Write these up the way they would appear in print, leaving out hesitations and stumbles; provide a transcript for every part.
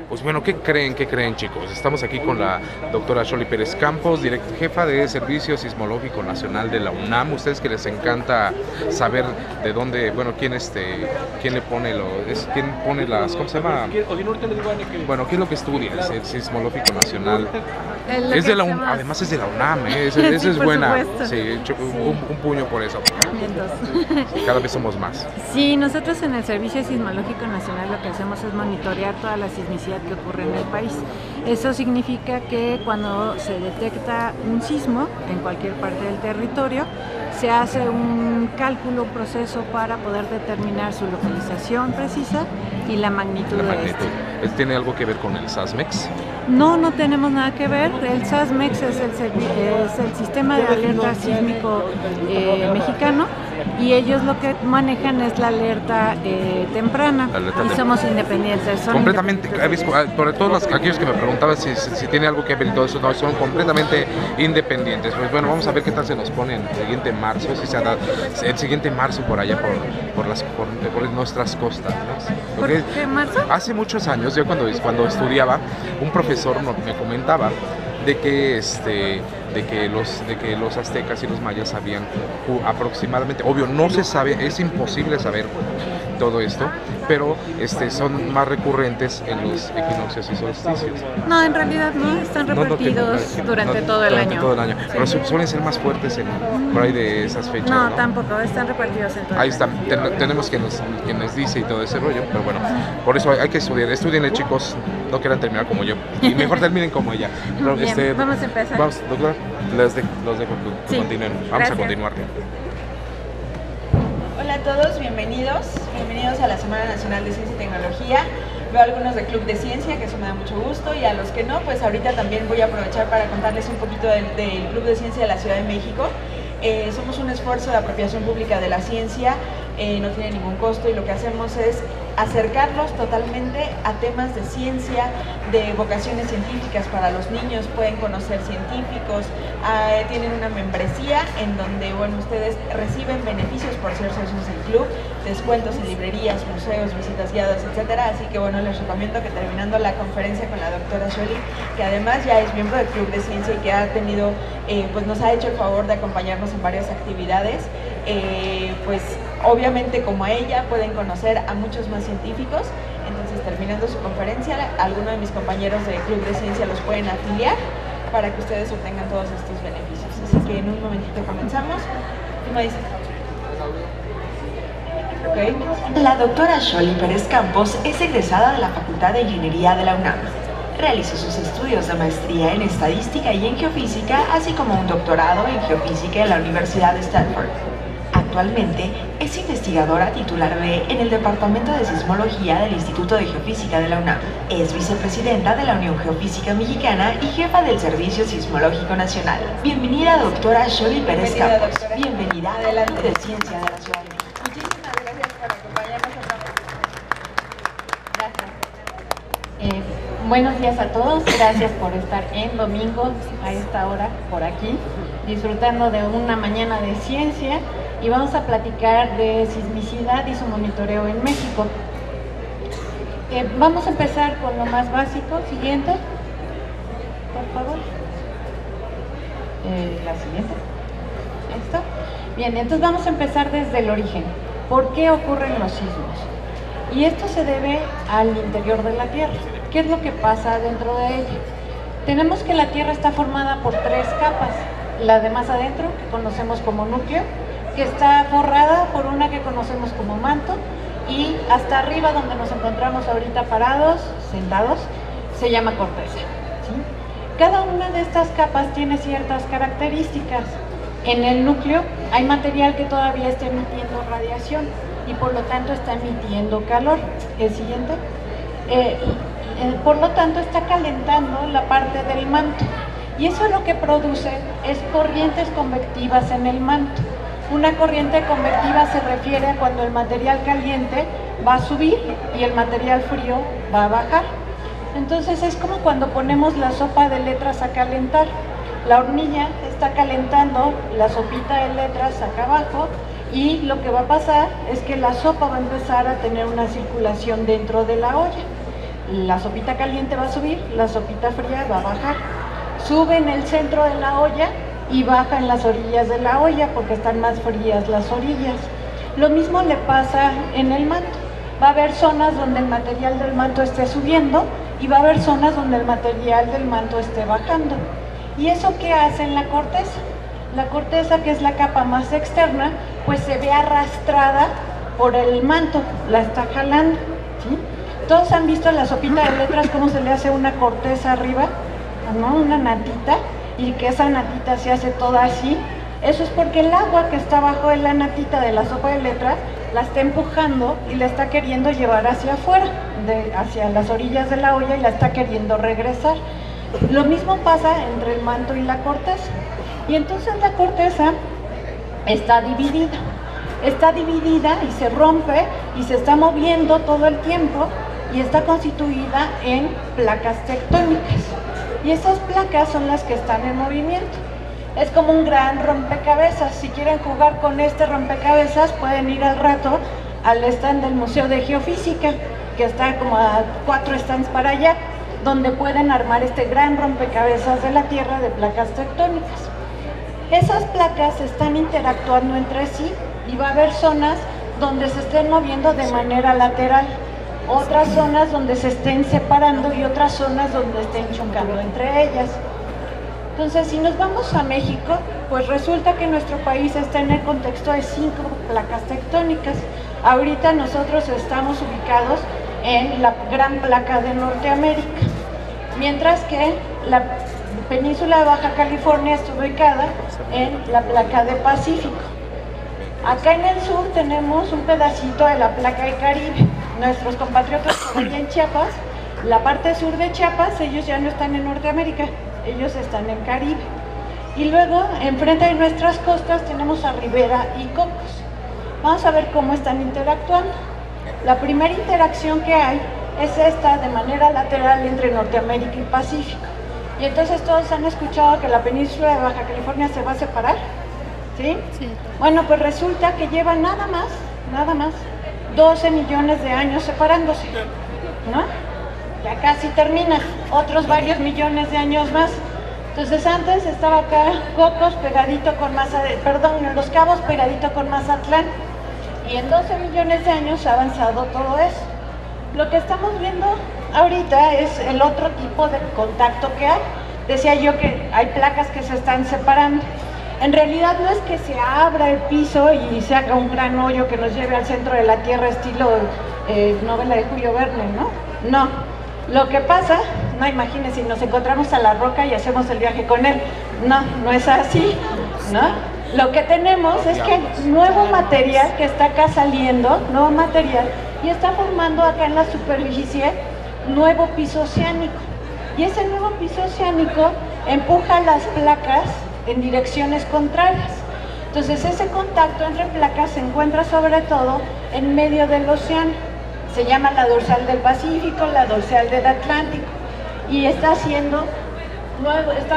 Pues bueno, ¿qué creen? ¿Qué creen, chicos? Estamos aquí con la doctora Xoli Pérez Campos, jefa de Servicio Sismológico Nacional de la UNAM. Ustedes que les encanta saber de dónde, bueno, quién le pone quién pone las, ¿cómo se llama? Bueno, ¿qué es lo que estudia el Sismológico Nacional? Es de la además es de la UNAM, ¿eh? Esa Sí, es buena. supuesto. Sí, un puño por eso. Vientos. Cada vez somos más. Sí, nosotros en el Servicio Sismológico Nacional lo que hacemos es monitorear toda la sismicidad que ocurre en el país. Eso significa que cuando se detecta un sismo en cualquier parte del territorio, se hace un cálculo, un proceso para poder determinar su localización precisa y la magnitud de este. ¿Tiene algo que ver con el SASMEX? No, no tenemos nada que ver. El SASMEX es el sistema de alerta sísmico mexicano, y ellos lo que manejan es la alerta temprana, y somos independientes. Completamente, por todos aquellos que me preguntaban si tiene algo que ver y todo eso, no, son completamente independientes. Pues bueno, vamos a ver qué tal se nos pone el siguiente marzo, si se da el siguiente marzo por allá por nuestras costas, ¿no? ¿Por qué marzo? Hace muchos años, yo cuando estudiaba, un profesor me comentaba de que los aztecas y los mayas sabían aproximadamente, obvio no se sabe, es imposible saber todo esto, pero son más recurrentes en los equinoccios y solsticios. No, en realidad no, están repartidos durante todo el año. Sí. Pero suelen ser más fuertes por ahí de esas fechas. No, tampoco, están repartidos en todo ahí el año. está, tenemos quien nos dice y todo ese rollo, pero bueno, por eso hay que estudiar. Estudienle, chicos, no quieran terminar como yo, y mejor terminen como ella. Pero, Bien, vamos a empezar. Vamos, doctora, los dejo que Sí, continúen. Vamos gracias. a continuar. Hola a todos, bienvenidos a la Semana Nacional de Ciencia y Tecnología. Veo a algunos del Club de Ciencia, que eso me da mucho gusto, y a los que no, pues ahorita también voy a aprovechar para contarles un poquito del Club de Ciencia de la Ciudad de México. Somos un esfuerzo de apropiación pública de la ciencia, no tiene ningún costo, y lo que hacemos es acercarlos totalmente a temas de ciencia, de vocaciones científicas para los niños. Pueden conocer científicos, tienen una membresía en donde, bueno, ustedes reciben beneficios por ser socios del club, descuentos en librerías, museos, visitas guiadas, etcétera. Así que bueno, les recomiendo que terminando la conferencia con la doctora Xoli, que además ya es miembro del Club de Ciencia y que ha tenido, pues nos ha hecho el favor de acompañarnos en varias actividades, pues obviamente como a ella pueden conocer a muchos más científicos. Entonces, terminando su conferencia, alguno de mis compañeros del Club de Ciencia los pueden afiliar para que ustedes obtengan todos estos beneficios. Así que en un momentito comenzamos. ¿Qué me dices? Okay. La doctora Xoli Pérez Campos es egresada de la Facultad de Ingeniería de la UNAM. Realizó sus estudios de maestría en Estadística y en Geofísica, así como un doctorado en Geofísica en la Universidad de Stanford. Actualmente es investigadora titular B en el Departamento de Sismología del Instituto de Geofísica de la UNAM. Es vicepresidenta de la Unión Geofísica Mexicana y jefa del Servicio Sismológico Nacional. Bienvenida, doctora Xoli Pérez Campos. Bienvenida al Club de Ciencia de la Ciudad de México. Muchísimas gracias por acompañarnos otra vez. Gracias. Buenos días a todos, gracias por estar en domingo a esta hora por aquí, disfrutando de una mañana de ciencia, y vamos a platicar de sismicidad y su monitoreo en México. Vamos a empezar con lo más básico. Siguiente, por favor. La siguiente. ¿Esto? Bien, entonces vamos a empezar desde el origen. ¿Por qué ocurren los sismos? Y esto se debe al interior de la Tierra. ¿Qué es lo que pasa dentro de ella? Tenemos que la Tierra está formada por 3 capas. La de más adentro, que conocemos como núcleo, que está forrada por una que conocemos como manto, y hasta arriba, donde nos encontramos ahorita parados, sentados, se llama corteza, ¿sí? Cada una de estas capas tiene ciertas características. En el núcleo hay material que todavía está emitiendo radiación y por lo tanto está emitiendo calor. El siguiente. Por lo tanto está calentando la parte del manto, y eso lo que produce es corrientes convectivas en el manto. Una corriente convectiva se refiere a cuando el material caliente va a subir y el material frío va a bajar. Entonces es como cuando ponemos la sopa de letras a calentar. La hornilla está calentando la sopita de letras acá abajo, y lo que va a pasar es que la sopa va a empezar a tener una circulación dentro de la olla. La sopita caliente va a subir, la sopita fría va a bajar. Sube en el centro de la olla y baja en las orillas de la olla porque están más frías las orillas. Lo mismo le pasa en el manto. Va a haber zonas donde el material del manto esté subiendo y va a haber zonas donde el material del manto esté bajando. ¿Y eso qué hace en la corteza? La corteza, que es la capa más externa, pues se ve arrastrada por el manto, la está jalando, ¿sí? Todos han visto la sopita de letras, cómo se le hace una corteza arriba, ¿no? Una natita, y que esa natita se hace toda así. Eso es porque el agua que está abajo de la natita de la sopa de letras la está empujando y la está queriendo llevar hacia afuera, hacia las orillas de la olla, y la está queriendo regresar. Lo mismo pasa entre el manto y la corteza. Y entonces la corteza está dividida y se rompe y se está moviendo todo el tiempo y está constituida en placas tectónicas. Y esas placas son las que están en movimiento. Es como un gran rompecabezas. Si quieren jugar con este rompecabezas, pueden ir al rato al stand del Museo de Geofísica, que está como a 4 stands para allá, donde pueden armar este gran rompecabezas de la Tierra de placas tectónicas. Esas placas están interactuando entre sí y va a haber zonas donde se estén moviendo de manera lateral, otras zonas donde se estén separando y otras zonas donde estén chocando entre ellas. Entonces, si nos vamos a México, pues resulta que nuestro país está en el contexto de 5 placas tectónicas. Ahorita nosotros estamos ubicados en la Gran Placa de Norteamérica, mientras que la península de Baja California está ubicada en la placa de Pacífico. Acá en el sur tenemos un pedacito de la placa del Caribe. Nuestros compatriotas por allá en Chiapas, la parte sur de Chiapas, ellos ya no están en Norteamérica, ellos están en Caribe. Y luego, enfrente de nuestras costas, tenemos a Ribera y Cocos. Vamos a ver cómo están interactuando. La primera interacción que hay es esta, de manera lateral, entre Norteamérica y Pacífico. Y entonces todos han escuchado que la península de Baja California se va a separar, ¿sí? Sí. Bueno, pues resulta que lleva nada más, 12 millones de años separándose, ¿no? Ya casi termina, otros varios millones de años más. Entonces antes estaba acá Cocos pegadito con Los Cabos pegadito con Mazatlán, y en 12 millones de años ha avanzado todo eso. Lo que estamos viendo ahorita es el otro tipo de contacto que hay. Decía yo que hay placas que se están separando. En realidad no es que se abra el piso y se haga un gran hoyo que nos lleve al centro de la Tierra, estilo novela de Julio Verne, ¿no? No. Lo que pasa, no, imagínense, nos encontramos a la roca y hacemos el viaje con él. No, no es así, ¿no? Lo que tenemos es que hay nuevo material que está acá saliendo, nuevo material, y está formando acá en la superficie nuevo piso oceánico. Y ese nuevo piso oceánico empuja las placas en direcciones contrarias. Entonces ese contacto entre placas se encuentra sobre todo en medio del océano. Se llama la dorsal del Pacífico, la dorsal del Atlántico, y está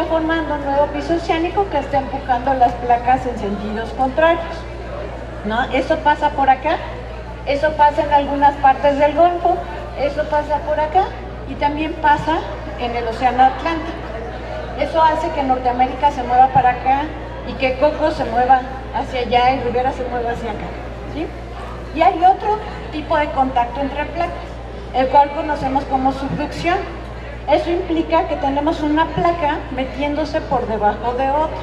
formando un nuevo piso oceánico que está empujando las placas en sentidos contrarios, ¿no? Eso pasa por acá, eso pasa en algunas partes del Golfo, eso pasa por acá y también pasa en el océano Atlántico. Eso hace que Norteamérica se mueva para acá y que Cocos se mueva hacia allá y Ribera se mueva hacia acá, ¿sí? Y hay otro tipo de contacto entre placas, el cual conocemos como subducción. Eso implica que tenemos una placa metiéndose por debajo de otra.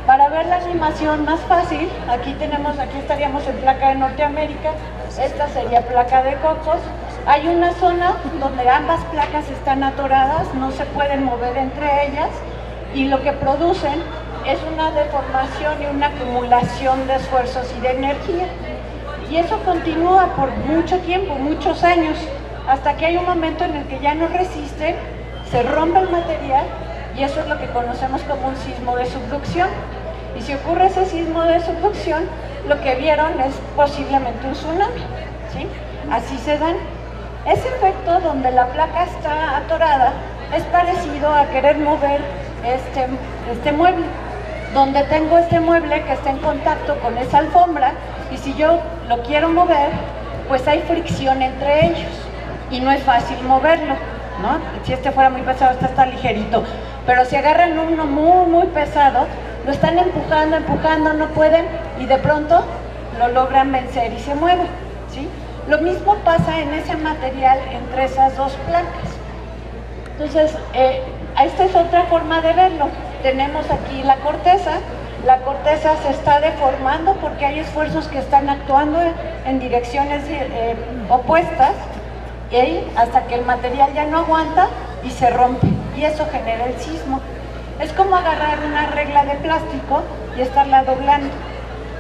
Para ver la animación más fácil, aquí estaríamos en placa de Norteamérica, esta sería placa de Cocos. Hay una zona donde ambas placas están atoradas, no se pueden mover entre ellas, y lo que producen es una deformación y una acumulación de esfuerzos y de energía. Y eso continúa por mucho tiempo, muchos años, hasta que hay un momento en el que ya no resisten, se rompe el material, y eso es lo que conocemos como un sismo de subducción. Y si ocurre ese sismo de subducción, lo que vieron es posiblemente un tsunami, ¿sí? Así se dan. Ese efecto donde la placa está atorada es parecido a querer mover este mueble, donde tengo este mueble que está en contacto con esa alfombra, y si yo lo quiero mover, pues hay fricción entre ellos. y no es fácil moverlo, ¿no? Si este fuera muy pesado, este está ligerito, pero si agarran uno muy pesado, lo están empujando, no pueden, y de pronto lo logran vencer y se mueve, ¿sí? Lo mismo pasa en ese material entre esas dos placas. Entonces, esta es otra forma de verlo. Tenemos aquí la corteza se está deformando porque hay esfuerzos que están actuando en direcciones opuestas, y hasta que el material ya no aguanta y se rompe, y eso genera el sismo. Es como agarrar una regla de plástico y estarla doblando.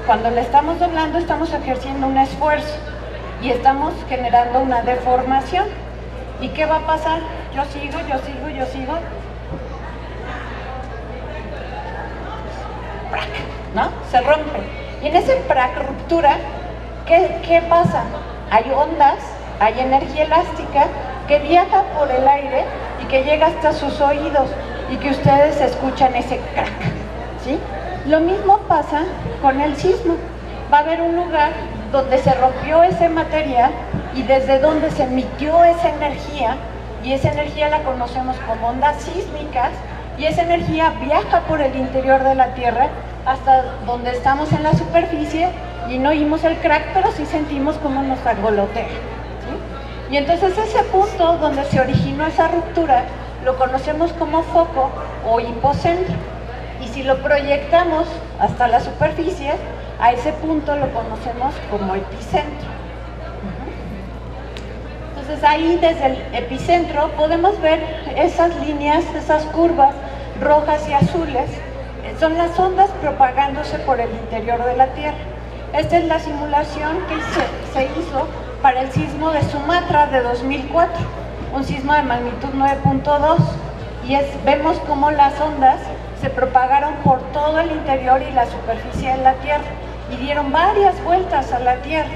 Cuando la estamos doblando estamos ejerciendo un esfuerzo y estamos generando una deformación. ¿Y qué va a pasar? Yo sigo, ¡prac!, ¿no? Se rompe. Y en ese ¡prac!, ruptura, ¿qué pasa? Hay ondas, hay energía elástica que viaja por el aire y que llega hasta sus oídos y que ustedes escuchan ese crack, ¿sí? Lo mismo pasa con el sismo. Va a haber un lugar donde se rompió ese material y desde donde se emitió esa energía, y esa energía la conocemos como ondas sísmicas, y esa energía viaja por el interior de la Tierra hasta donde estamos en la superficie y no oímos el crack, pero sí sentimos cómo nos angolotea, ¿sí? Y entonces ese punto donde se originó esa ruptura lo conocemos como foco o hipocentro, y si lo proyectamos hasta la superficie, a ese punto lo conocemos como epicentro. Entonces ahí desde el epicentro podemos ver esas líneas, esas curvas rojas y azules, son las ondas propagándose por el interior de la Tierra. Esta es la simulación que se hizo para el sismo de Sumatra de 2004, un sismo de magnitud 9.2, y vemos cómo las ondas se propagaron por todo el interior y la superficie de la Tierra y dieron varias vueltas a la Tierra.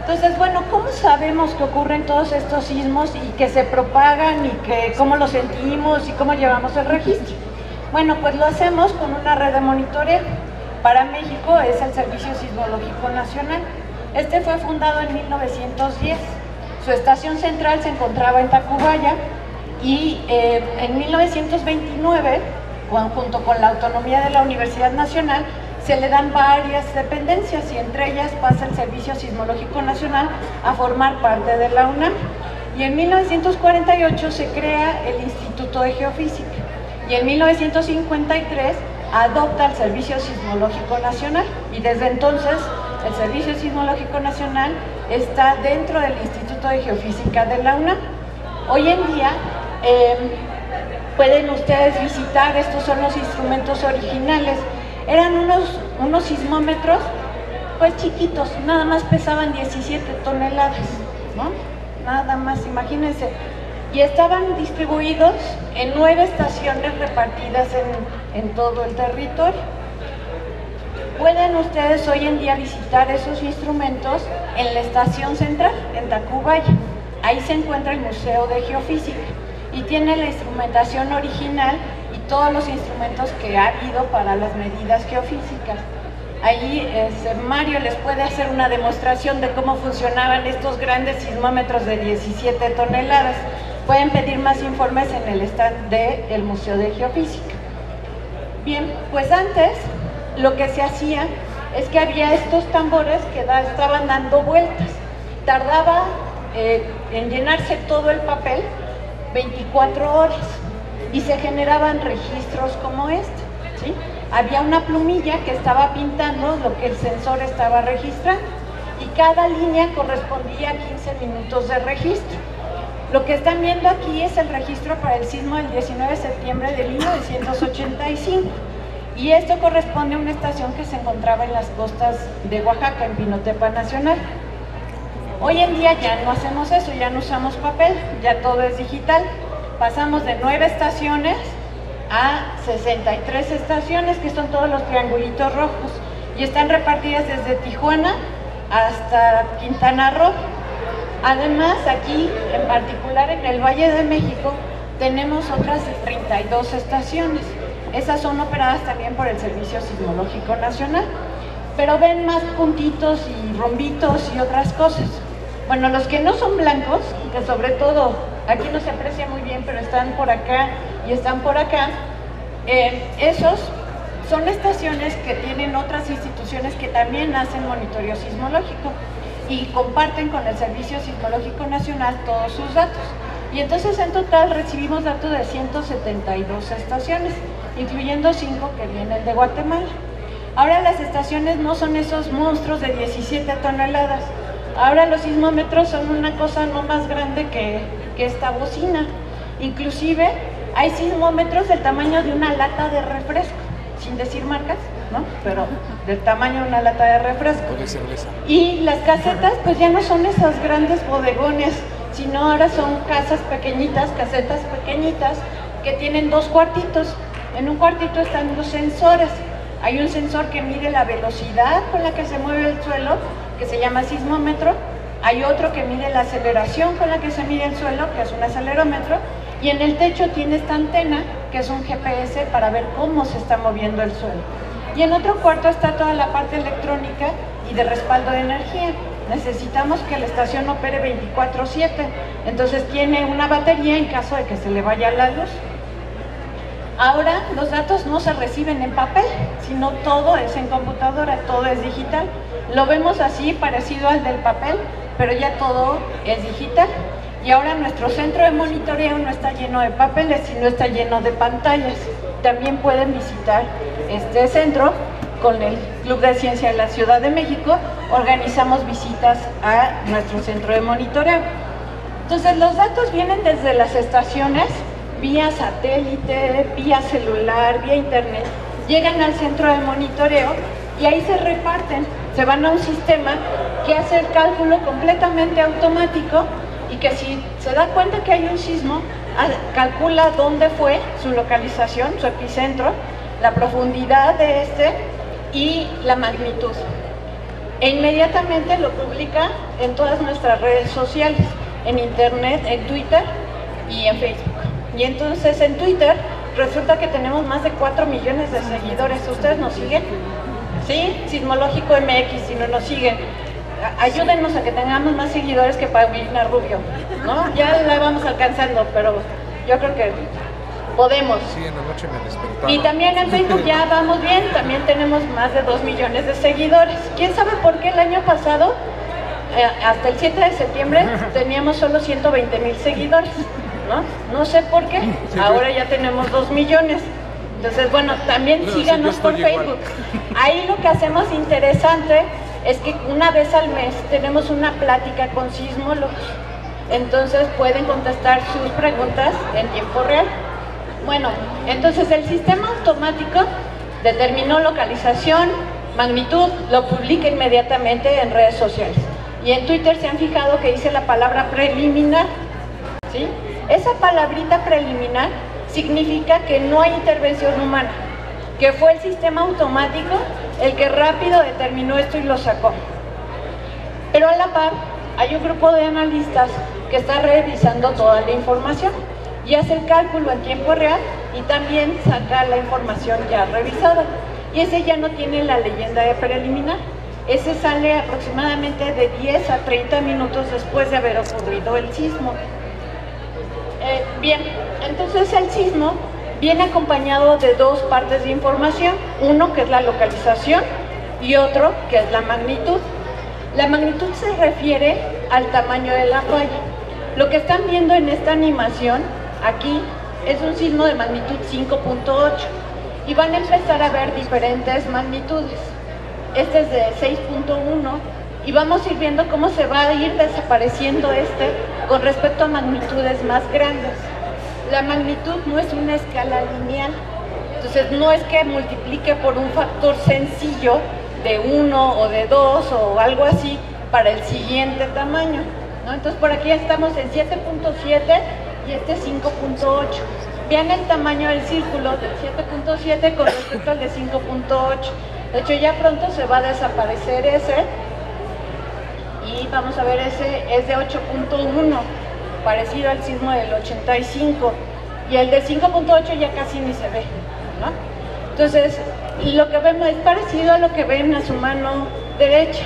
Entonces, bueno, ¿cómo sabemos que ocurren todos estos sismos y que se propagan y cómo los sentimos y cómo llevamos el registro? Bueno, pues lo hacemos con una red de monitoreo. Para México es el Servicio Sismológico Nacional. Este fue fundado en 1910. Su estación central se encontraba en Tacubaya y en 1929, junto con la autonomía de la Universidad Nacional, se le dan varias dependencias y entre ellas pasa el Servicio Sismológico Nacional a formar parte de la UNAM. Y en 1948 se crea el Instituto de Geofísica y en 1953 adopta el Servicio Sismológico Nacional, y desde entonces el Servicio Sismológico Nacional está dentro del Instituto de Geofísica de la UNAM. Hoy en día pueden ustedes visitar, estos son los instrumentos originales. Eran unos sismómetros pues chiquitos, nada más pesaban 17 toneladas, ¿no? Nada más, imagínense. Y estaban distribuidos en 9 estaciones repartidas en todo el territorio. Pueden ustedes hoy en día visitar esos instrumentos en la estación central, en Tacubaya. Ahí se encuentra el Museo de Geofísica y tiene la instrumentación original y todos los instrumentos que ha habido para las medidas geofísicas. Ahí Mario les puede hacer una demostración de cómo funcionaban estos grandes sismómetros de 17 toneladas. Pueden pedir más informes en el stand del Museo de Geofísica. Bien, pues antes lo que se hacía es que había estos tambores que estaban dando vueltas. Tardaba en llenarse todo el papel 24 horas y se generaban registros como este, ¿sí? Había una plumilla que estaba pintando lo que el sensor estaba registrando y cada línea correspondía a 15 minutos de registro. Lo que están viendo aquí es el registro para el sismo del 19 de septiembre de 1985 y esto corresponde a una estación que se encontraba en las costas de Oaxaca, en Pinotepa Nacional. Hoy en día ya no hacemos eso, ya no usamos papel, ya todo es digital. Pasamos de 9 estaciones a 63 estaciones, que son todos los triangulitos rojos, y están repartidas desde Tijuana hasta Quintana Roo. Además, aquí, en particular en el Valle de México, tenemos otras 32 estaciones. Esas son operadas también por el Servicio Sismológico Nacional. pero ven más puntitos y rombitos y otras cosas. Bueno, los que no son blancos, que sobre todo aquí no se aprecia muy bien, pero están por acá y están por acá, esos son estaciones que tienen otras instituciones que también hacen monitoreo sismológico y comparten con el Servicio Sismológico Nacional todos sus datos. Y entonces en total recibimos datos de 172 estaciones, incluyendo 5 que vienen de Guatemala. Ahora las estaciones no son esos monstruos de 17 toneladas. Ahora los sismómetros son una cosa no más grande que esta bocina. Inclusive hay sismómetros del tamaño de una lata de refresco, sin decir marcas, ¿no? Pero del tamaño de una lata de refresco. De cerveza. Y las casetas pues ya no son esos grandes bodegones, sino ahora son casas pequeñitas, casetas pequeñitas que tienen 2 cuartitos. En un cuartito están los sensores. Hay un sensor que mide la velocidad con la que se mueve el suelo, que se llama sismómetro. Hay otro que mide la aceleración con la que se mide el suelo, que es un acelerómetro. Y en el techo tiene esta antena, que es un GPS para ver cómo se está moviendo el suelo. Y en otro cuarto está toda la parte electrónica y de respaldo de energía. Necesitamos que la estación opere 24/7, entonces tiene una batería en caso de que se le vaya la luz. Ahora los datos no se reciben en papel, sino todo es en computadora, todo es digital. Lo vemos así, parecido al del papel, pero ya todo es digital. Y ahora nuestro centro de monitoreo no está lleno de papeles, sino está lleno de pantallas. También pueden visitar este centro. Con el Club de Ciencia de la Ciudad de México organizamos visitas a nuestro centro de monitoreo. Entonces los datos vienen desde las estaciones, vía satélite, vía celular, vía internet, llegan al centro de monitoreo y ahí se reparten, se van a un sistema que hace el cálculo completamente automático y que si se da cuenta que hay un sismo, calcula dónde fue su localización, su epicentro, la profundidad de este y la magnitud. E inmediatamente lo publica en todas nuestras redes sociales, en internet, en Twitter y en Facebook. Y entonces en Twitter resulta que tenemos más de 4 millones de seguidores. ¿Ustedes nos siguen? ¿Sí? Sismológico MX, si no nos siguen. Ayúdennos a que tengamos más seguidores que Paulina Rubio, ¿no? Ya la vamos alcanzando, pero yo creo que podemos. Sí, en la noche me despertaba. Y también en Facebook ya vamos bien, también tenemos más de 2 millones de seguidores. ¿Quién sabe por qué el año pasado, hasta el 7 de septiembre, teníamos solo 120,000 seguidores? No sé por qué, ahora ya tenemos 2 millones. Entonces, bueno, también síganos por Facebook. Ahí lo que hacemos interesante es que una vez al mes tenemos una plática con sismólogos. Entonces pueden contestar sus preguntas en tiempo real. Bueno, entonces el sistema automático determinó localización, magnitud, lo publica inmediatamente en redes sociales. Y en Twitter se han fijado que dice la palabra preliminar, ¿sí? Esa palabrita preliminar significa que no hay intervención humana, que fue el sistema automático el que rápido determinó esto y lo sacó. Pero a la par hay un grupo de analistas que está revisando toda la información y hace el cálculo en tiempo real y también saca la información ya revisada. Y ese ya no tiene la leyenda de preliminar. Ese sale aproximadamente de 10 a 30 minutos después de haber ocurrido el sismo. Bien, entonces el sismo viene acompañado de 2 partes de información. Uno que es la localización y otro que es la magnitud. La magnitud se refiere al tamaño de la falla. Lo que están viendo en esta animación aquí es un sismo de magnitud 5.8 y van a empezar a ver diferentes magnitudes. Este es de 6.1 y vamos a ir viendo cómo se va a ir desapareciendo con respecto a magnitudes más grandes. La magnitud no es una escala lineal, entonces no es que multiplique por un factor sencillo de 1 o de 2 o algo así para el siguiente tamaño, ¿no? Entonces por aquí estamos en 7.7 y este 5.8. Vean el tamaño del círculo del 7.7 con respecto al de 5.8. De hecho ya pronto se va a desaparecer ese y vamos a ver ese es de 8.1, parecido al sismo del 85, y el de 5.8 ya casi ni se ve, ¿no? Entonces lo que vemos es parecido a lo que ven a su mano derecha,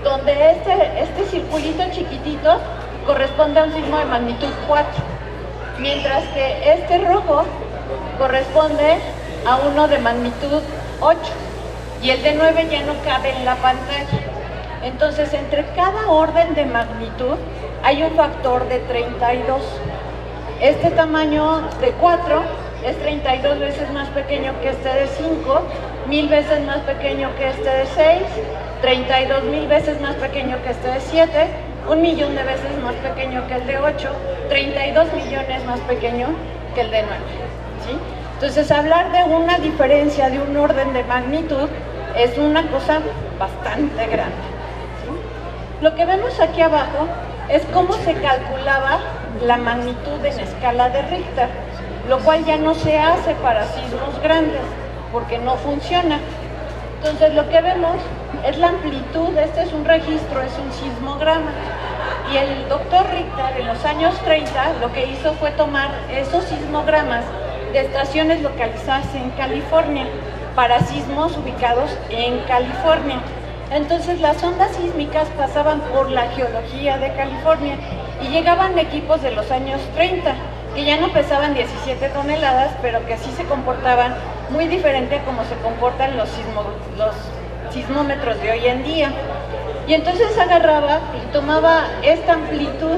donde este circulito chiquitito corresponde a un sismo de magnitud 4, mientras que este rojo corresponde a uno de magnitud 8 y el de 9 ya no cabe en la pantalla. Entonces, entre cada orden de magnitud hay un factor de 32. Este tamaño de 4 es 32 veces más pequeño que este de 5, 1000 veces más pequeño que este de 6, 32.000 veces más pequeño que este de 7, 1.000.000 de veces más pequeño que el de 8, 32 millones más pequeño que el de 9. ¿Sí? Entonces, hablar de una diferencia de un orden de magnitud es una cosa bastante grande. ¿Sí? Lo que vemos aquí abajo es cómo se calculaba la magnitud en escala de Richter, lo cual ya no se hace para sismos grandes, porque no funciona. Entonces, lo que vemos es la amplitud. Este es un registro, es un sismograma. Y el doctor Richter, en los años 30, lo que hizo fue tomar esos sismogramas de estaciones localizadas en California, para sismos ubicados en California. Entonces, las ondas sísmicas pasaban por la geología de California y llegaban equipos de los años 30, que ya no pesaban 17 toneladas, pero que sí se comportaban muy diferente a como se comportan los sismómetros de hoy en día. Y entonces agarraba y tomaba esta amplitud,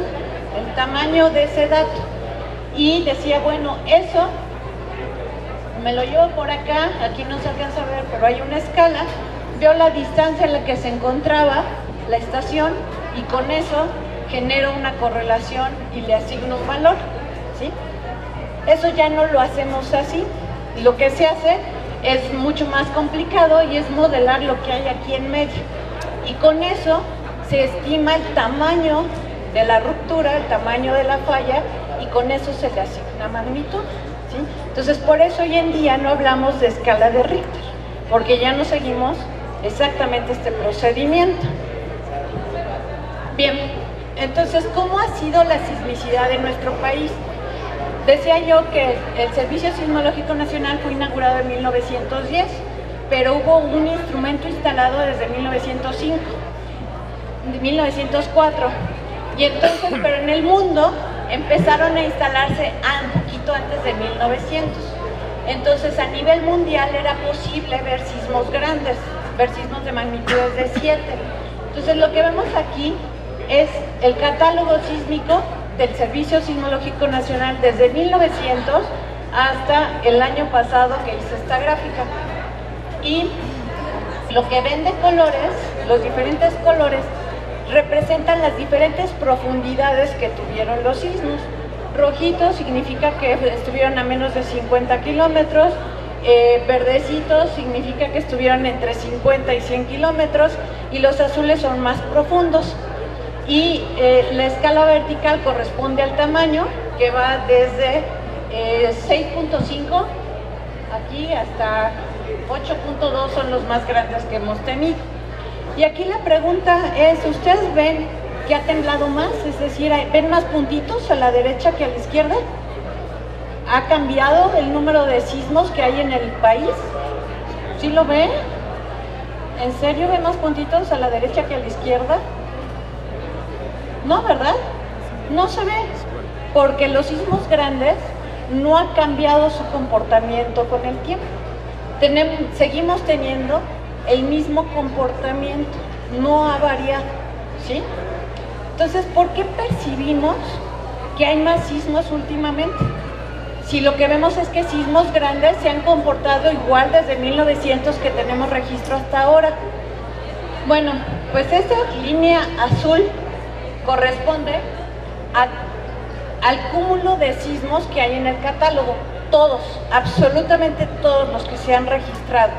el tamaño de ese dato, y decía, bueno, eso me lo llevo por acá, aquí no se alcanza a ver, pero hay una escala, veo la distancia en la que se encontraba la estación y con eso genero una correlación y le asigno un valor. ¿Sí? Eso ya no lo hacemos así. Lo que se hace es mucho más complicado y es modelar lo que hay aquí en medio. Y con eso se estima el tamaño de la ruptura, el tamaño de la falla, y con eso se le asigna magnitud. ¿Sí? Entonces, por eso hoy en día no hablamos de escala de Richter, porque ya no seguimos exactamente este procedimiento. Bien, entonces, ¿cómo ha sido la sismicidad en nuestro país? Decía yo que el Servicio Sismológico Nacional fue inaugurado en 1910, pero hubo un instrumento instalado desde 1904, y entonces, pero en el mundo empezaron a instalarse un poquito antes de 1900. Entonces, a nivel mundial era posible ver sismos grandes, ver sismos de magnitudes de 7. Entonces, lo que vemos aquí es el catálogo sísmico del Servicio Sismológico Nacional desde 1900 hasta el año pasado, que hice esta gráfica. Y lo que ven de colores, los diferentes colores, representan las diferentes profundidades que tuvieron los sismos. Rojito significa que estuvieron a menos de 50 kilómetros, verdecito significa que estuvieron entre 50 y 100 kilómetros, y los azules son más profundos. Y la escala vertical corresponde al tamaño, que va desde 6.5 aquí hasta 8.2, son los más grandes que hemos tenido. Y aquí la pregunta es, ¿ustedes ven que ha temblado más? Es decir, ¿ven más puntitos a la derecha que a la izquierda? ¿Ha cambiado el número de sismos que hay en el país? ¿Sí lo ven? ¿En serio ven más puntitos a la derecha que a la izquierda? No, ¿verdad? No se ve, porque los sismos grandes no han cambiado su comportamiento con el tiempo. Seguimos teniendo el mismo comportamiento, no ha variado, ¿sí? Entonces, ¿por qué percibimos que hay más sismos últimamente? Si lo que vemos es que sismos grandes se han comportado igual desde 1900 que tenemos registro hasta ahora. Bueno, pues esta línea azul corresponde al cúmulo de sismos que hay en el catálogo. Todos, absolutamente todos los que se han registrado,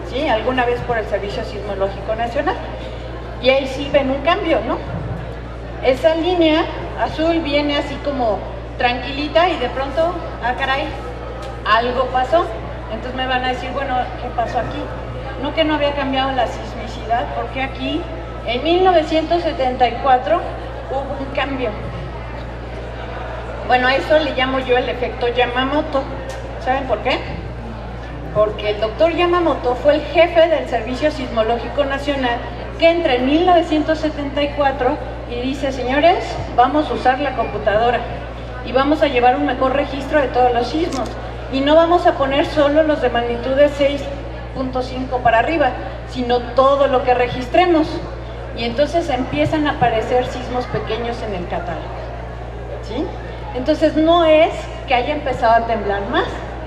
¿sí? Alguna vez por el Servicio Sismológico Nacional. Y ahí sí ven un cambio, ¿no? Esa línea azul viene así como tranquilita y de pronto, caray, algo pasó. Entonces me van a decir, bueno, ¿qué pasó aquí? No, que no había cambiado la sismicidad, porque aquí en 1974 hubo un cambio. Bueno, a eso le llamo yo el efecto Yamamoto. ¿Saben por qué? porque el doctor Yamamoto fue el jefe del Servicio Sismológico Nacional que entra en 1974 y dice, señores, vamos a usar la computadora y vamos a llevar un mejor registro de todos los sismos y no vamos a poner solo los de magnitudes 6.5 para arriba, sino todo lo que registremos. Y entonces empiezan a aparecer sismos pequeños en el catálogo, ¿sí? Entonces no es que haya empezado a temblar más,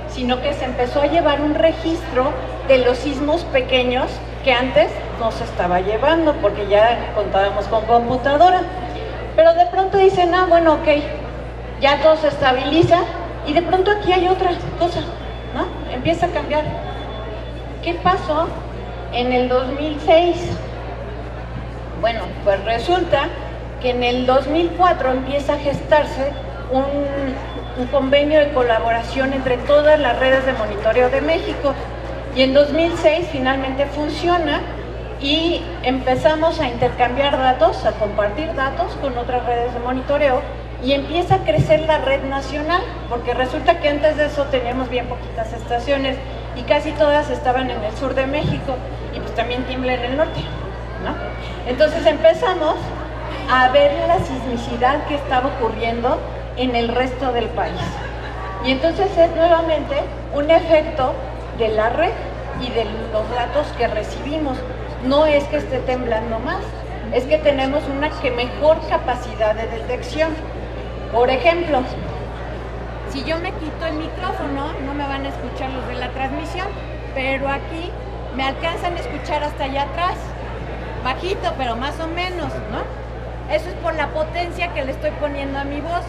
sino que se empezó a llevar un registro de los sismos pequeños que antes no se estaba llevando porque ya contábamos con computadora. Pero de pronto dicen, ah, bueno, ok, ya todo se estabiliza y de pronto aquí hay otra cosa, ¿no? Empieza a cambiar. ¿Qué pasó en el 2006? Bueno, pues resulta que en el 2004 empieza a gestarse un convenio de colaboración entre todas las redes de monitoreo de México y en 2006 finalmente funciona y empezamos a intercambiar datos, a compartir datos con otras redes de monitoreo y empieza a crecer la red nacional, porque resulta que antes de eso teníamos bien poquitas estaciones y casi todas estaban en el sur de México y pues también tiembla en el norte, ¿no? Entonces empezamos a ver la sismicidad que estaba ocurriendo en el resto del país. Y entonces es nuevamente un efecto de la red y de los datos que recibimos. No es que esté temblando más, es que tenemos una mejor capacidad de detección. Por ejemplo, si yo me quito el micrófono, no me van a escuchar los de la transmisión, pero aquí me alcanzan a escuchar hasta allá atrás, bajito, pero más o menos, ¿no? Eso es por la potencia que le estoy poniendo a mi voz.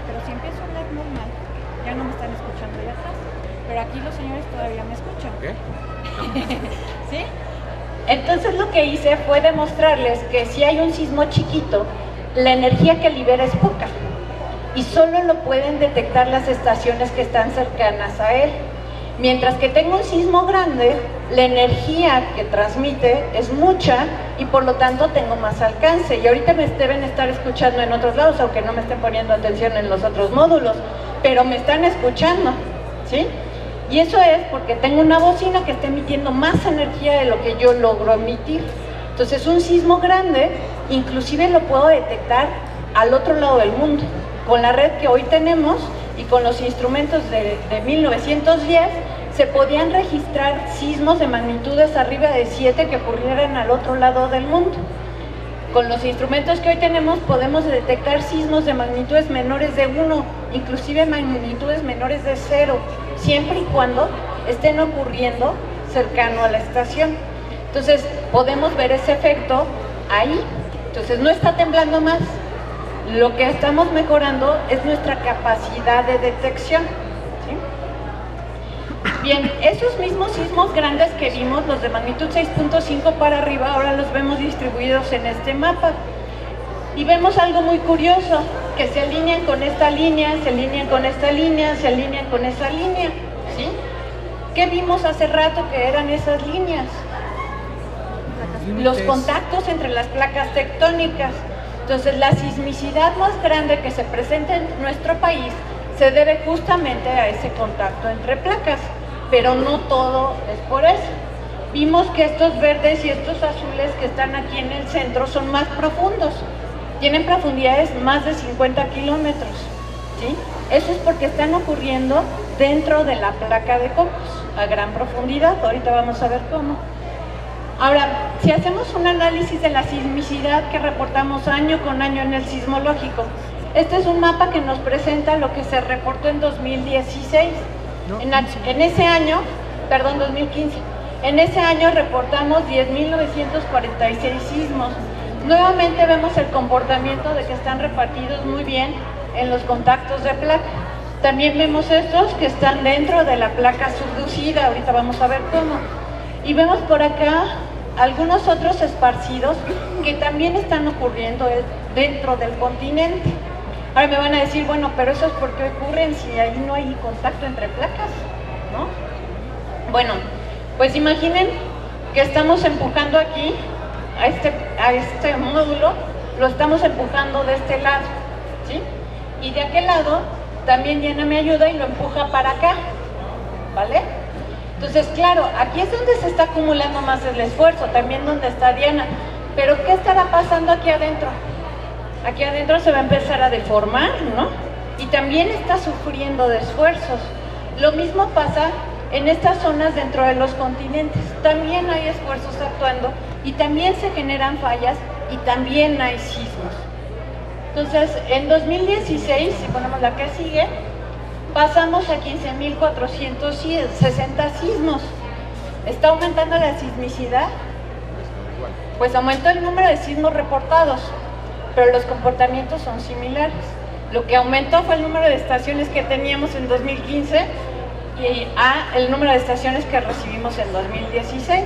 Pero si empiezo a hablar normal, ya no me están escuchando allá atrás. Pero aquí los señores todavía me escuchan. ¿Qué? ¿Sí? Entonces lo que hice fue demostrarles que si hay un sismo chiquito, la energía que libera es poca. Y solo lo pueden detectar las estaciones que están cercanas a él. Mientras que tengo un sismo grande, la energía que transmite es mucha y por lo tanto tengo más alcance. Y ahorita me deben estar escuchando en otros lados, aunque no me estén poniendo atención en los otros módulos, pero me están escuchando, ¿sí? Y eso es porque tengo una bocina que está emitiendo más energía de lo que yo logro emitir. Entonces un sismo grande, inclusive lo puedo detectar al otro lado del mundo. Con la red que hoy tenemos y con los instrumentos de 1910, se podían registrar sismos de magnitudes arriba de 7 que ocurrieran al otro lado del mundo. Con los instrumentos que hoy tenemos podemos detectar sismos de magnitudes menores de 1, inclusive magnitudes menores de 0, siempre y cuando estén ocurriendo cercano a la estación. Entonces podemos ver ese efecto ahí. Entonces no está temblando más. Lo que estamos mejorando es nuestra capacidad de detección, ¿sí? Bien, esos mismos sismos grandes que vimos, los de magnitud 6.5 para arriba, ahora los vemos distribuidos en este mapa. Y vemos algo muy curioso, que se alinean con esta línea, se alinean con esta línea, se alinean con esa línea, ¿sí? ¿Qué vimos hace rato que eran esas líneas? Los contactos entre las placas tectónicas. Entonces, la sismicidad más grande que se presenta en nuestro país se debe justamente a ese contacto entre placas, pero no todo es por eso. Vimos que estos verdes y estos azules que están aquí en el centro son más profundos, tienen profundidades más de 50 kilómetros, ¿sí? Eso es porque están ocurriendo dentro de la placa de Cocos, a gran profundidad. Ahorita vamos a ver cómo. Ahora, si hacemos un análisis de la sismicidad que reportamos año con año en el sismológico, este es un mapa que nos presenta lo que se reportó en 2016. En ese año, perdón, 2015, en ese año reportamos 10.946 sismos. Nuevamente vemos el comportamiento de que están repartidos muy bien en los contactos de placa. También vemos estos que están dentro de la placa subducida, ahorita vamos a ver cómo. Y vemos por acá algunos otros esparcidos que también están ocurriendo dentro del continente. Ahora me van a decir, bueno, pero eso es porque ocurren si ahí no hay contacto entre placas, ¿no? Bueno, pues imaginen que estamos empujando aquí a este módulo, lo estamos empujando de este lado, ¿sí? Y de aquel lado también Diana me ayuda y lo empuja para acá, ¿vale? Entonces, claro, aquí es donde se está acumulando más el esfuerzo, también donde está Diana. Pero ¿qué estará pasando aquí adentro? Aquí adentro se va a empezar a deformar, ¿no? Y también está sufriendo de esfuerzos. Lo mismo pasa en estas zonas dentro de los continentes. También hay esfuerzos actuando y también se generan fallas y también hay sismos. Entonces, en 2016, si ponemos la que sigue, pasamos a 15.460 sismos. ¿Está aumentando la sismicidad? Pues aumentó el número de sismos reportados, pero los comportamientos son similares. Lo que aumentó fue el número de estaciones que teníamos en 2015 y el número de estaciones que recibimos en 2016.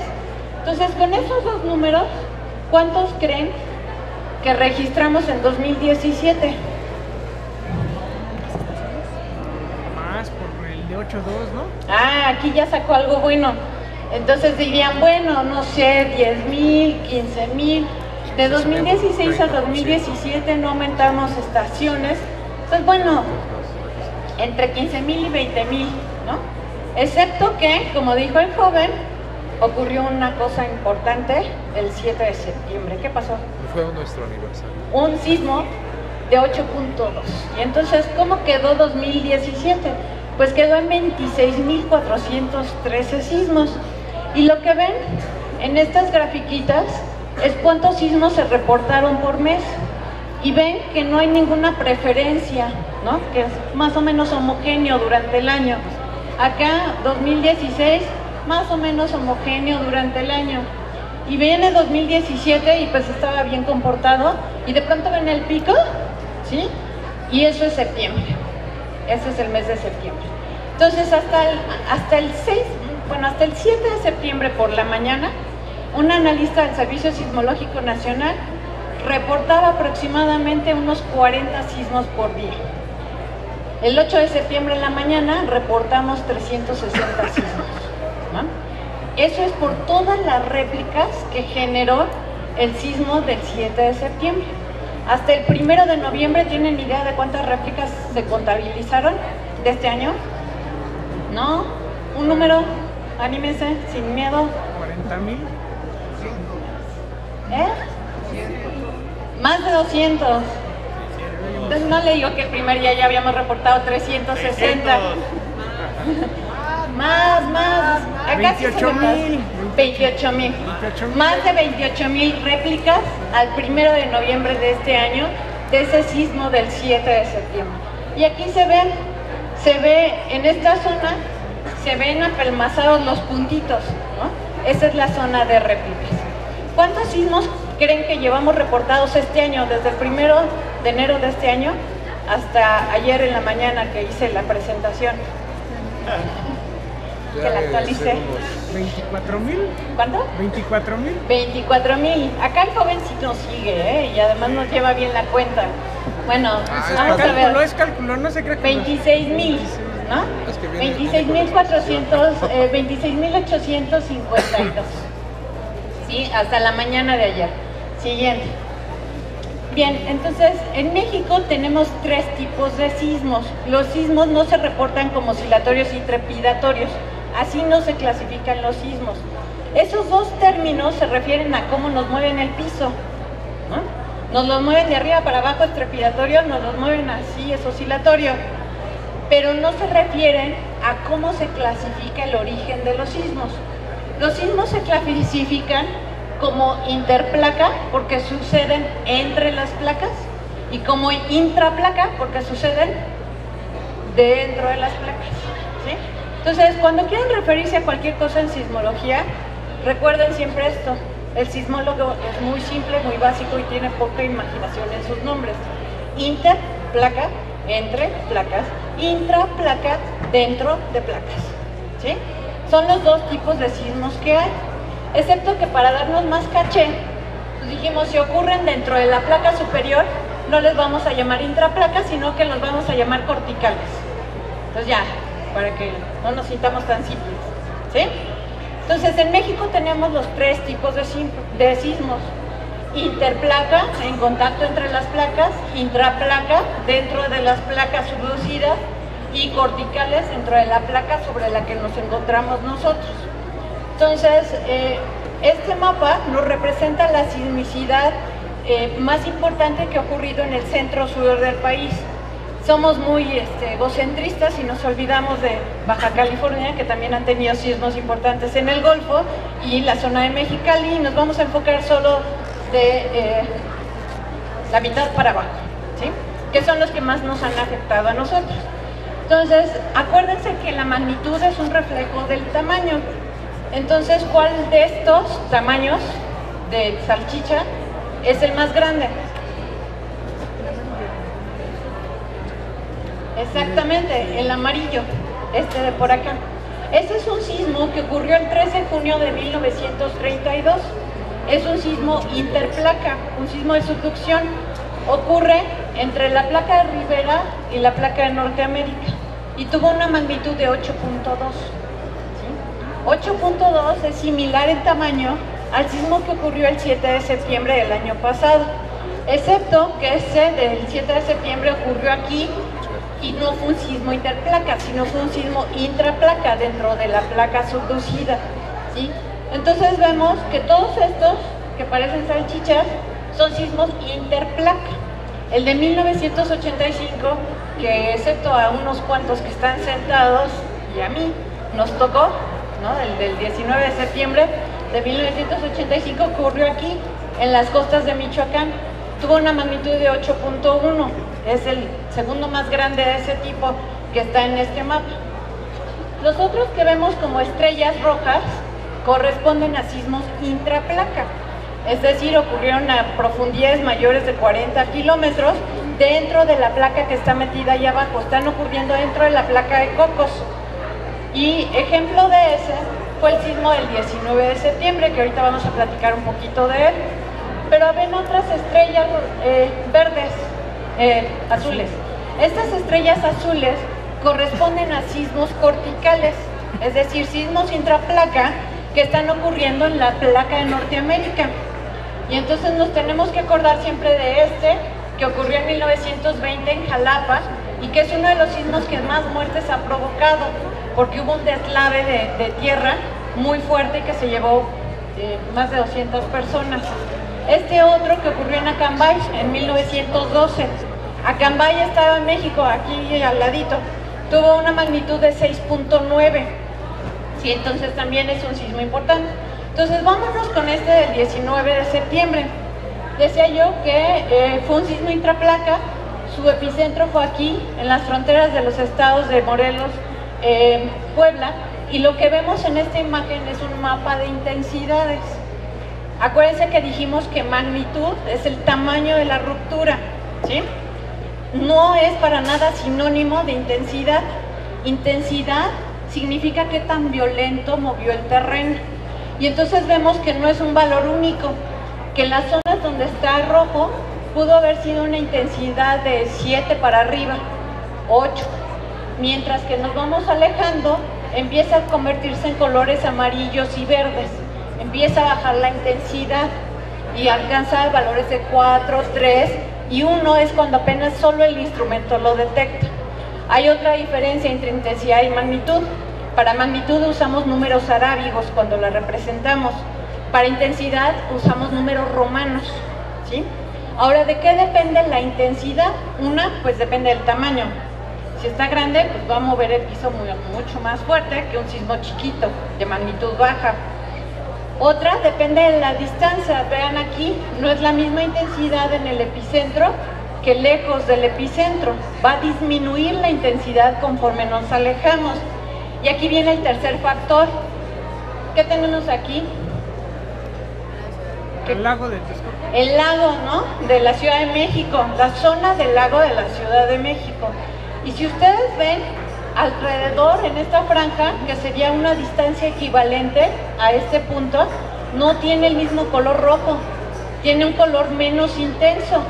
Entonces, con esos dos números, ¿cuántos creen que registramos en 2017? Más por el de 8.2, ¿no? Ah, aquí ya sacó algo bueno. Entonces dirían, bueno, no sé, 10.000, 15.000. De 2016 a 2017 no aumentamos estaciones. Entonces, bueno, entre 15.000 y 20.000, ¿no? Excepto que, como dijo el joven, ocurrió una cosa importante el 7 de septiembre. ¿Qué pasó? Fue nuestro aniversario. Un sismo de 8.2. Y entonces, ¿cómo quedó 2017? Pues quedó en 26.413 sismos. Y lo que ven en estas grafiquitas es cuántos sismos se reportaron por mes. Y ven que no hay ninguna preferencia, ¿no? Que es más o menos homogéneo durante el año. Acá, 2016, más o menos homogéneo durante el año. Y viene 2017 y pues estaba bien comportado. Y de pronto ven el pico, ¿sí? Y eso es septiembre. Ese es el mes de septiembre. Entonces, hasta el 7 de septiembre por la mañana, un analista del Servicio Sismológico Nacional reportaba aproximadamente unos 40 sismos por día. El 8 de septiembre en la mañana reportamos 360 sismos, ¿no? Eso es por todas las réplicas que generó el sismo del 7 de septiembre. Hasta el 1 de noviembre, ¿tienen idea de cuántas réplicas se contabilizaron de este año? ¿No? ¿Un número? Anímense, sin miedo. 40.000. ¿Eh? Más de 200. Entonces no le digo que el primer día ya habíamos reportado 360. Más. Acá 28.000. 28.000. Más de 28.000 réplicas al 1 de noviembre de este año de ese sismo del 7 de septiembre. Y aquí se ve en esta zona, se ven apelmazados los puntitos, ¿no? Esa es la zona de réplicas. ¿Cuántos sismos creen que llevamos reportados este año, desde el 1 de enero de este año hasta ayer en la mañana que hice la presentación? Que la actualicé. 24.000. ¿Cuánto? 24.000. 24.000. Acá el joven sí nos sigue, ¿eh? Y además nos lleva bien la cuenta. Bueno, vamos a ver. Es cálculo, no se cree que 26.000, ¿no? 26.852. Sí, hasta la mañana de ayer. Siguiente. Bien, entonces en México tenemos 3 tipos de sismos. Los sismos no se reportan como oscilatorios y trepidatorios. Así no se clasifican los sismos. Esos dos términos se refieren a cómo nos mueven el piso, ¿no? Nos los mueven de arriba para abajo, es trepidatorio, nos los mueven así, es oscilatorio. Pero no se refieren a cómo se clasifica el origen de los sismos. Los sismos se clasifican como interplaca, porque suceden entre las placas, y como intraplaca, porque suceden dentro de las placas, ¿sí? Entonces, cuando quieran referirse a cualquier cosa en sismología, recuerden siempre esto: el sismólogo es muy simple, muy básico y tiene poca imaginación en sus nombres. Interplaca, entre placas; intraplaca, dentro de placas, ¿sí? Son los dos tipos de sismos que hay. Excepto que para darnos más caché, pues dijimos, si ocurren dentro de la placa superior, no les vamos a llamar intraplaca, sino que los vamos a llamar corticales. Entonces ya, para que no nos sintamos tan simples, ¿sí? Entonces en México tenemos los 3 tipos de sismos: interplaca, en contacto entre las placas; intraplaca, dentro de las placas subducidas; y corticales dentro de la placa sobre la que nos encontramos nosotros. Entonces, este mapa nos representa la sismicidad más importante que ha ocurrido en el centro-sur del país. Somos muy egocentristas y nos olvidamos de Baja California, que también han tenido sismos importantes en el Golfo y la zona de Mexicali, y nos vamos a enfocar solo de la mitad para abajo, ¿sí? Que son los que más nos han afectado a nosotros. Entonces, acuérdense que la magnitud es un reflejo del tamaño. Entonces, ¿cuál de estos tamaños de salchicha es el más grande? Exactamente, el amarillo, este de por acá. Este es un sismo que ocurrió el 13 de junio de 1932. Es un sismo interplaca, un sismo de subducción. Ocurre entre la placa de Rivera y la placa de Norteamérica y tuvo una magnitud de 8.2. 8.2 es similar en tamaño al sismo que ocurrió el 7 de septiembre del año pasado, excepto que ese del 7 de septiembre ocurrió aquí y no fue un sismo interplaca, sino fue un sismo intraplaca dentro de la placa subducida, ¿sí? Entonces vemos que todos estos que parecen salchichas son sismos interplaca. El de 1985, que excepto a unos cuantos que están sentados y a mí nos tocó, ¿no? El del 19 de septiembre de 1985 ocurrió aquí en las costas de Michoacán. Tuvo una magnitud de 8.1, es el segundo más grande de ese tipo que está en este mapa. Los otros que vemos como estrellas rojas corresponden a sismos intraplaca, es decir, ocurrieron a profundidades mayores de 40 kilómetros dentro de la placa que está metida ahí abajo, están ocurriendo dentro de la placa de Cocos. Y ejemplo de ese fue el sismo del 19 de septiembre, que ahorita vamos a platicar un poquito de él. Pero ven otras estrellas verdes, azules. Estas estrellas azules corresponden a sismos corticales, es decir, sismos intraplaca que están ocurriendo en la placa de Norteamérica. Y entonces nos tenemos que acordar siempre de este, que ocurrió en 1920 en Jalapa, y que es uno de los sismos que más muertes ha provocado, porque hubo un deslave de tierra muy fuerte que se llevó más de 200 personas. Este otro que ocurrió en Acambay en 1912. Acambay estaba en México, aquí al ladito. Tuvo una magnitud de 6.9. Sí, entonces también es un sismo importante. Entonces vámonos con este del 19 de septiembre. Decía yo que fue un sismo intraplaca. Su epicentro fue aquí, en las fronteras de los estados de Morelos, Puebla. Y lo que vemos en esta imagen es un mapa de intensidades. Acuérdense que dijimos que magnitud es el tamaño de la ruptura, ¿sí? No es para nada sinónimo de intensidad. Intensidad significa qué tan violento movió el terreno. Y entonces vemos que no es un valor único, que en las zonas donde está rojo pudo haber sido una intensidad de 7 para arriba, 8. Mientras que nos vamos alejando, empieza a convertirse en colores amarillos y verdes. Empieza a bajar la intensidad y alcanza valores de 4, 3 y 1 es cuando apenas solo el instrumento lo detecta. Hay otra diferencia entre intensidad y magnitud. Para magnitud usamos números arábigos cuando la representamos. Para intensidad usamos números romanos, ¿sí? Ahora, ¿de qué depende la intensidad? Una, pues depende del tamaño. Si está grande, pues va a mover el piso mucho más fuerte que un sismo chiquito, de magnitud baja. Otra, depende de la distancia. Vean aquí, no es la misma intensidad en el epicentro que lejos del epicentro. Va a disminuir la intensidad conforme nos alejamos. Y aquí viene el tercer factor. ¿Qué tenemos aquí? El lago de Texcoco. El lago, ¿no? De la Ciudad de México, la zona del lago de la Ciudad de México. Y si ustedes ven alrededor en esta franja, que sería una distancia equivalente a este punto, no tiene el mismo color rojo, tiene un color menos intenso.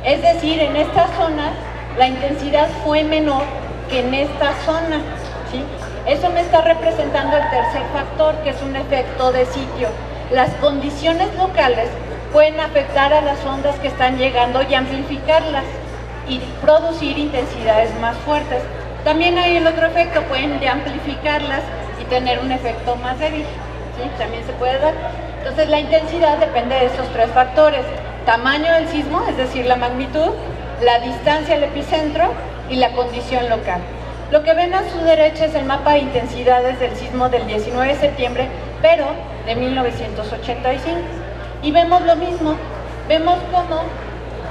Es decir, en esta zona la intensidad fue menor que en esta zona, ¿sí? Eso me está representando el tercer factor, que es un efecto de sitio. Las condiciones locales pueden afectar a las ondas que están llegando y amplificarlas y producir intensidades más fuertes. También hay el otro efecto, pueden de amplificarlas y tener un efecto más débil, ¿sí? También se puede dar. Entonces la intensidad depende de esos tres factores: tamaño del sismo, es decir, la magnitud, la distancia al epicentro y la condición local. Lo que ven a su derecha es el mapa de intensidades del sismo del 19 de septiembre, pero de 1985. Y vemos lo mismo, vemos cómo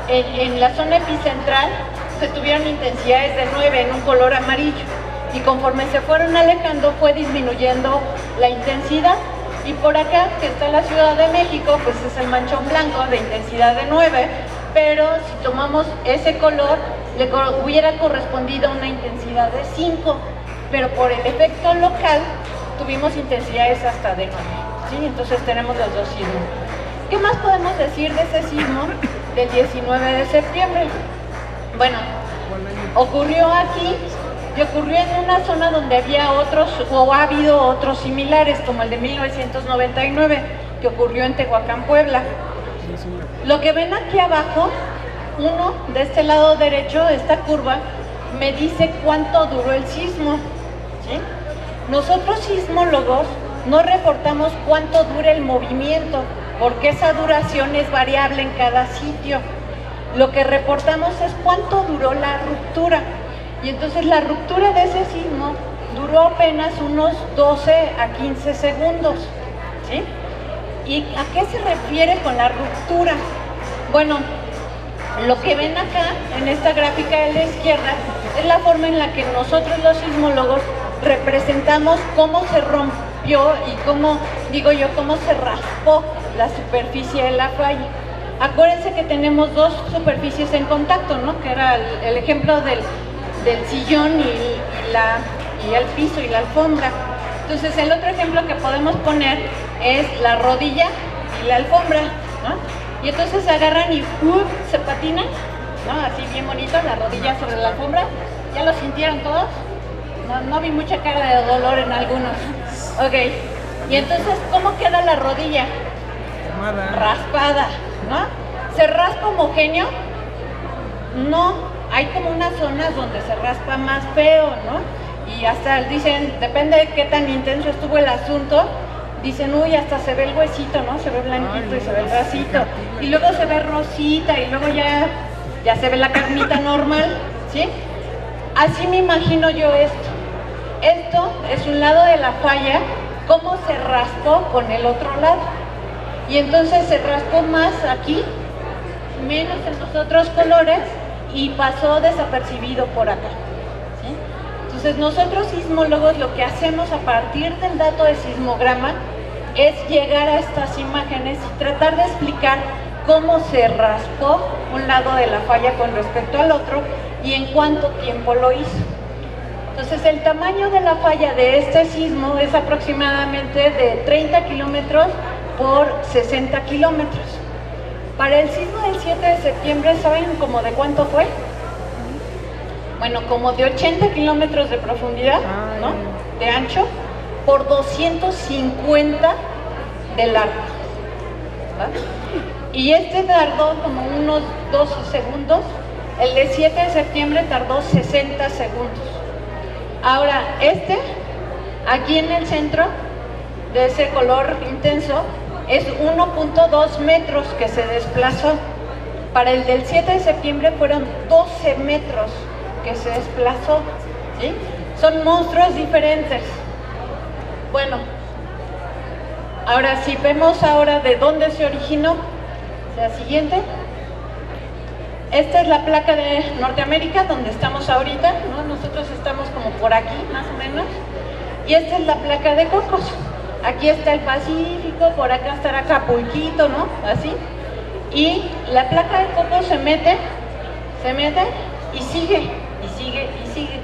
en la zona epicentral se tuvieron intensidades de 9 en un color amarillo, y conforme se fueron alejando fue disminuyendo la intensidad. Y por acá, que está la Ciudad de México, pues es el manchón blanco de intensidad de 9, pero si tomamos ese color, le hubiera correspondido a una intensidad de 5, pero por el efecto local tuvimos intensidades hasta de 9, ¿sí? Entonces tenemos los dos sismos. ¿Qué más podemos decir de ese sismo del 19 de septiembre? Bueno, ocurrió aquí y ocurrió en una zona donde había otros, o ha habido otros similares, como el de 1999, que ocurrió en Tehuacán, Puebla. Lo que ven aquí abajo, uno de este lado derecho, esta curva, me dice cuánto duró el sismo, ¿sí? Nosotros sismólogos no reportamos cuánto dura el movimiento, porque esa duración es variable en cada sitio. Lo que reportamos es cuánto duró la ruptura. Y entonces la ruptura de ese sismo duró apenas unos 12 a 15 segundos, ¿sí? ¿Y a qué se refiere con la ruptura? Bueno, lo que ven acá en esta gráfica de la izquierda es la forma en la que nosotros los sismólogos representamos cómo se rompió y cómo, digo yo, cómo se raspó la superficie de la falla. Acuérdense que tenemos dos superficies en contacto, ¿no? Que era el ejemplo del sillón y el piso y la alfombra. Entonces el otro ejemplo que podemos poner es la rodilla y la alfombra, ¿no? Y entonces se agarran y se patinan, ¿no? Así bien bonito, la rodilla sobre la alfombra. ¿Ya lo sintieron todos? No vi mucha cara de dolor en algunos. Ok, y entonces, ¿cómo queda la rodilla? Raspada, ¿no? ¿Se raspa homogéneo? No, hay como unas zonas donde se raspa más feo, ¿no? Y hasta dicen, depende de qué tan intenso estuvo el asunto, dicen, uy, hasta se ve el huesito, ¿no? Se ve blanquito y se ve el bracito. Y luego se ve rosita y luego ya se ve la carnita normal, ¿sí? Así me imagino yo esto. Esto es un lado de la falla, cómo se raspó con el otro lado. Y entonces se raspó más aquí, menos en los otros colores, y pasó desapercibido por acá, ¿sí? Entonces nosotros sismólogos lo que hacemos a partir del dato de sismograma es llegar a estas imágenes y tratar de explicar cómo se raspó un lado de la falla con respecto al otro y en cuánto tiempo lo hizo. Entonces el tamaño de la falla de este sismo es aproximadamente de 30 kilómetros por 60 kilómetros. Para el sismo del 7 de septiembre, ¿saben como de cuánto fue? Bueno, como de 80 kilómetros de profundidad, ¿no? De ancho, por 250 de largo, ¿verdad? Y este tardó como unos 12 segundos, el de 7 de septiembre tardó 60 segundos. Ahora, aquí en el centro, de ese color intenso, es 1.2 metros que se desplazó. Para el del 7 de septiembre fueron 12 metros que se desplazó, ¿sí? Son monstruos diferentes. Bueno, ahora si vemos ahora de dónde se originó, la siguiente. Esta es la placa de Norteamérica, donde estamos ahorita, ¿no? Nosotros estamos como por aquí, más o menos. Y esta es la placa de Cocos. Aquí está el Pacífico, por acá estará Acapulquito, ¿no? Así. Y la placa de Cocos se mete y sigue, y sigue, y sigue.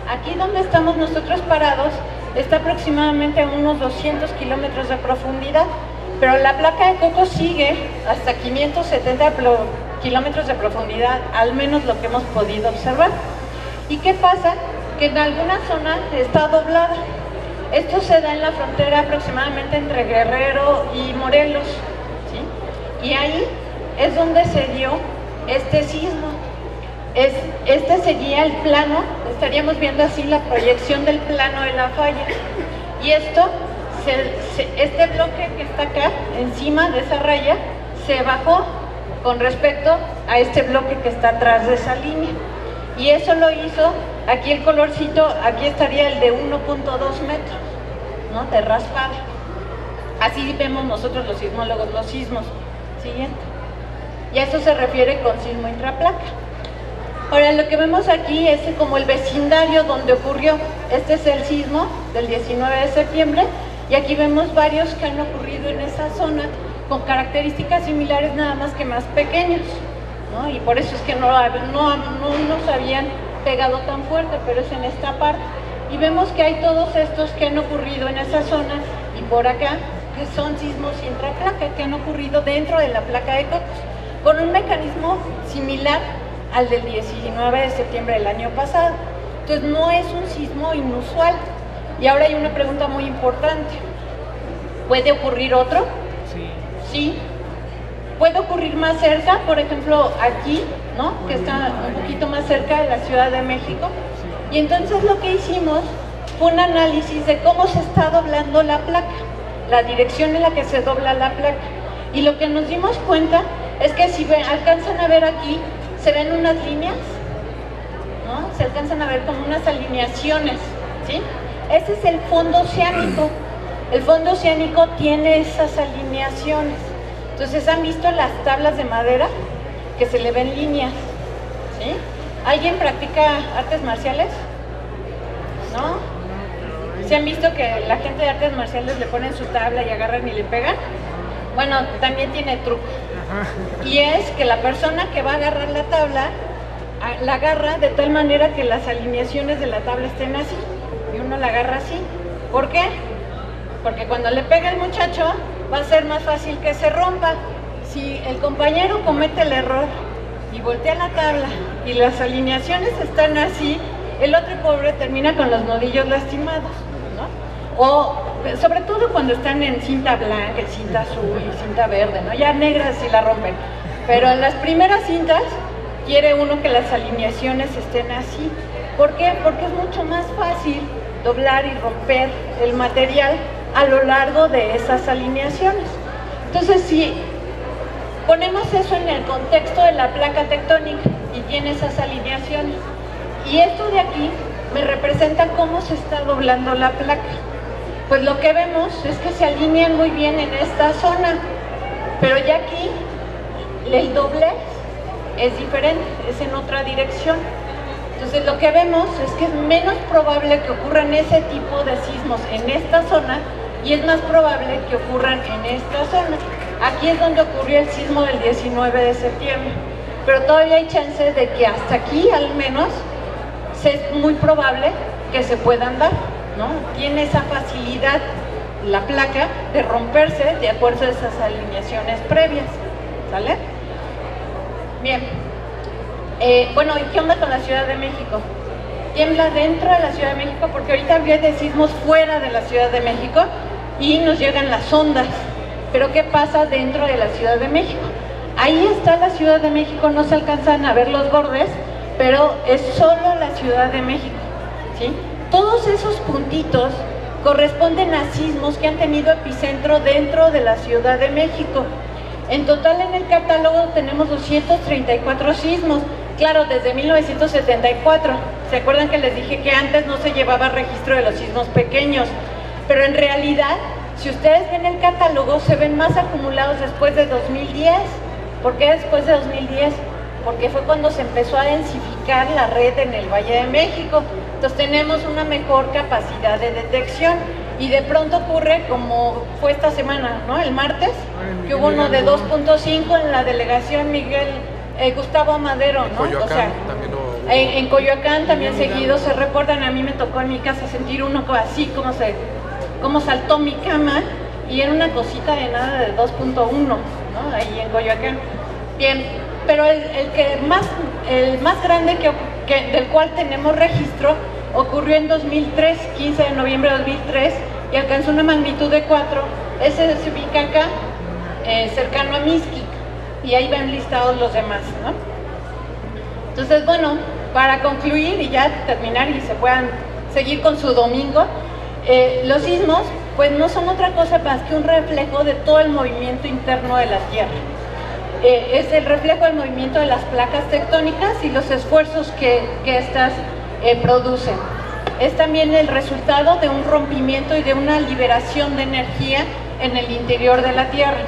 Aquí donde estamos nosotros parados está aproximadamente a unos 200 kilómetros de profundidad, pero la placa de Cocos sigue hasta 570 kilómetros de profundidad, al menos lo que hemos podido observar. ¿Y qué pasa? Que en alguna zona está doblada. Esto se da en la frontera aproximadamente entre Guerrero y Morelos, ¿sí? Y ahí es donde se dio este sismo. Este sería el plano, estaríamos viendo así la proyección del plano de la falla. Y esto, este bloque que está acá, encima de esa raya, se bajó con respecto a este bloque que está atrás de esa línea. Y eso lo hizo, aquí el colorcito, aquí estaría el de 1.2 metros, ¿no? De raspada. Así vemos nosotros los sismólogos los sismos. Siguiente. Y a eso se refiere con sismo intraplaca. Ahora, lo que vemos aquí es como el vecindario donde ocurrió. Este es el sismo del 19 de septiembre y aquí vemos varios que han ocurrido en esa zona con características similares, nada más que más pequeños, ¿no? Y por eso es que no nos habían pegado tan fuerte, pero es en esta parte. Y vemos que hay todos estos que han ocurrido en esa zona y por acá, que son sismos intraplaca, que han ocurrido dentro de la placa de Cocos, con un mecanismo similar al del 19 de septiembre del año pasado. Entonces no es un sismo inusual. Y ahora hay una pregunta muy importante. ¿Puede ocurrir otro? Sí. Sí. ¿Puede ocurrir más cerca? Por ejemplo, aquí, ¿no? Que está un poquito más cerca de la Ciudad de México. Y entonces lo que hicimos fue un análisis de cómo se está doblando la placa, la dirección en la que se dobla la placa. Y lo que nos dimos cuenta es que si alcanzan a ver aquí, se ven unas líneas, ¿no? Se alcanzan a ver como unas alineaciones, ¿sí? Ese es el fondo oceánico. El fondo oceánico tiene esas alineaciones. Entonces, ¿han visto las tablas de madera? Que se le ven líneas, ¿sí? ¿Alguien practica artes marciales? ¿No? ¿Se han visto que la gente de artes marciales le ponen su tabla y agarran y le pegan? Bueno, también tiene truco. Y es que la persona que va a agarrar la tabla, la agarra de tal manera que las alineaciones de la tabla estén así. Y uno la agarra así. ¿Por qué? Porque cuando le pega el muchacho, va a ser más fácil que se rompa. Si el compañero comete el error y voltea la tabla y las alineaciones están así, el otro pobre termina con los nudillos lastimados, ¿no? O sobre todo cuando están en cinta blanca, cinta azul y cinta verde, ¿no? Ya negras sí la rompen, pero en las primeras cintas quiere uno que las alineaciones estén así. ¿Por qué? Porque es mucho más fácil doblar y romper el material a lo largo de esas alineaciones. Entonces, si ponemos eso en el contexto de la placa tectónica y tiene esas alineaciones, y esto de aquí me representa cómo se está doblando la placa, pues lo que vemos es que se alinean muy bien en esta zona, pero ya aquí el doblez es diferente, es en otra dirección. Entonces lo que vemos es que es menos probable que ocurran ese tipo de sismos en esta zona y es más probable que ocurran en esta zona. Aquí es donde ocurrió el sismo del 19 de septiembre, pero todavía hay chances de que hasta aquí al menos es muy probable que se puedan dar, ¿no? Tiene esa facilidad la placa de romperse de acuerdo a esas alineaciones previas, ¿sale? Bien. Bueno, ¿y qué onda con la Ciudad de México? Tiembla dentro de la Ciudad de México porque ahorita habría de sismos fuera de la Ciudad de México y nos llegan las ondas. Pero ¿qué pasa dentro de la Ciudad de México? Ahí está la Ciudad de México, no se alcanzan a ver los bordes, pero es solo la Ciudad de México, ¿sí? Todos esos puntitos corresponden a sismos que han tenido epicentro dentro de la Ciudad de México. En total en el catálogo tenemos 234 sismos, claro, desde 1974. ¿Se acuerdan que les dije que antes no se llevaba registro de los sismos pequeños? Pero en realidad, si ustedes ven el catálogo, se ven más acumulados después de 2010. ¿Por qué después de 2010? Porque fue cuando se empezó a densificar la red en el Valle de México. Entonces tenemos una mejor capacidad de detección. Y de pronto ocurre, como fue esta semana, ¿no? El martes, que hubo uno de 2.5 en la delegación Gustavo Amadero, ¿no? Coyoacán, o sea, también en Coyoacán también seguido se reportan. A mí me tocó en mi casa sentir uno así, como saltó mi cama, y era una cosita de nada de 2.1, ¿no? Ahí en Coyoacán. Bien, pero el más grande del cual tenemos registro ocurrió en 2003, 15 de noviembre de 2003, y alcanzó una magnitud de 4. Ese se ubica acá, cercano a Mixquic, y ahí ven listados los demás, ¿no? Entonces, bueno, para concluir y ya terminar y se puedan seguir con su domingo, los sismos pues no son otra cosa más que un reflejo de todo el movimiento interno de la Tierra. Es el reflejo del movimiento de las placas tectónicas y los esfuerzos que éstas producen. Es también el resultado de un rompimiento y de una liberación de energía en el interior de la Tierra.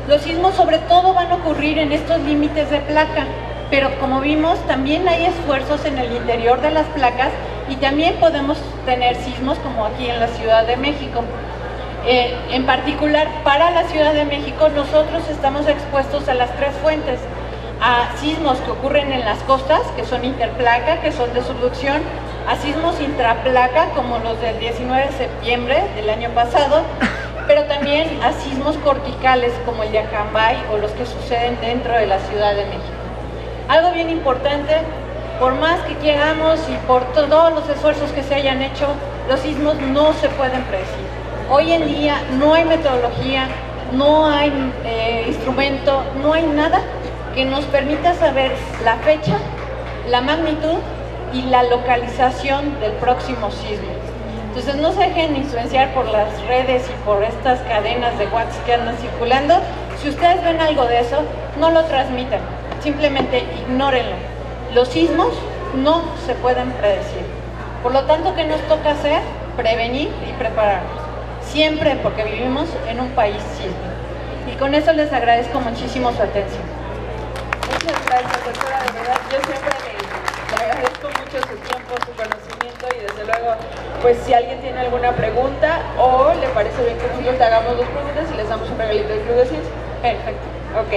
Los sismos sobre todo van a ocurrir en estos límites de placa, pero como vimos también hay esfuerzos en el interior de las placas y también podemos tener sismos como aquí en la Ciudad de México. En particular para la Ciudad de México nosotros estamos expuestos a las tres fuentes, a sismos que ocurren en las costas, que son interplaca, que son de subducción, a sismos intraplaca como los del 19 de septiembre del año pasado, pero también a sismos corticales como el de Acambay o los que suceden dentro de la Ciudad de México. Algo bien importante, por más que queramos y por todos los esfuerzos que se hayan hecho, los sismos no se pueden predecir. Hoy en día no hay metodología, no hay instrumento, no hay nada que nos permita saber la fecha, la magnitud y la localización del próximo sismo. Entonces no se dejen influenciar por las redes y por estas cadenas de WhatsApp que andan circulando. Si ustedes ven algo de eso, no lo transmitan, simplemente ignórenlo. Los sismos no se pueden predecir. Por lo tanto, ¿qué nos toca hacer? Prevenir y prepararnos. Siempre, porque vivimos en un país sísmico. Y con eso les agradezco muchísimo su atención. Muchas gracias, doctora, de verdad, yo siempre le agradezco mucho su tiempo, su conocimiento y desde luego, pues si alguien tiene alguna pregunta o le parece bien que nosotros le hagamos dos preguntas y les damos un regalito del Club de Ciencia. Perfecto. Ok,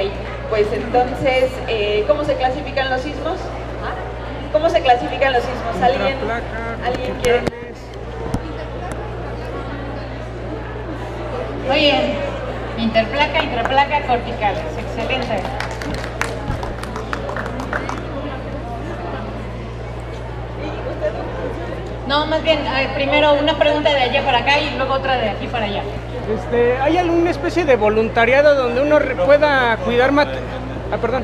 pues entonces, ¿cómo se clasifican los sismos? ¿Cómo se clasifican los sismos? ¿Alguien quiere? Muy bien. Interplaca, intraplaca, corticales. Excelente. No, más bien, primero una pregunta de allá para acá y luego otra de aquí para allá. ¿Hay alguna especie de voluntariado donde uno pueda cuidar perdón.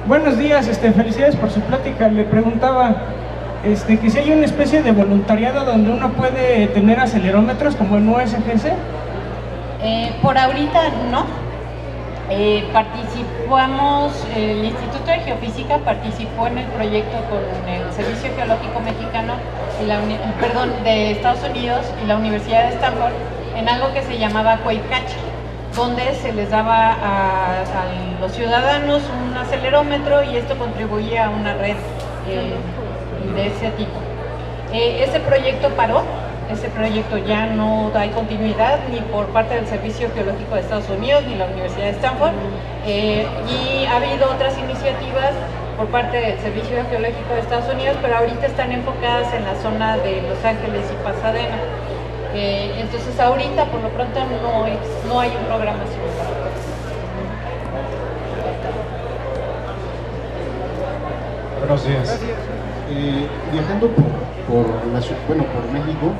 Buenos días, felicidades por su plática. Le preguntaba que si hay una especie de voluntariado donde uno puede tener acelerómetros como en USGS. Por ahorita no. Participamos, el Instituto de Geofísica participó en el proyecto con el Servicio Geológico Mexicano y de Estados Unidos y la Universidad de Stanford en algo que se llamaba Coicacha, donde se les daba a los ciudadanos un acelerómetro y esto contribuía a una red de ese tipo. Ese proyecto paró. Ese proyecto ya no hay continuidad ni por parte del Servicio Geológico de Estados Unidos ni la Universidad de Stanford y ha habido otras iniciativas por parte del Servicio Geológico de Estados Unidos, pero ahorita están enfocadas en la zona de Los Ángeles y Pasadena. Entonces ahorita por lo pronto no hay un programa similar. Buenos días. Viajando por México,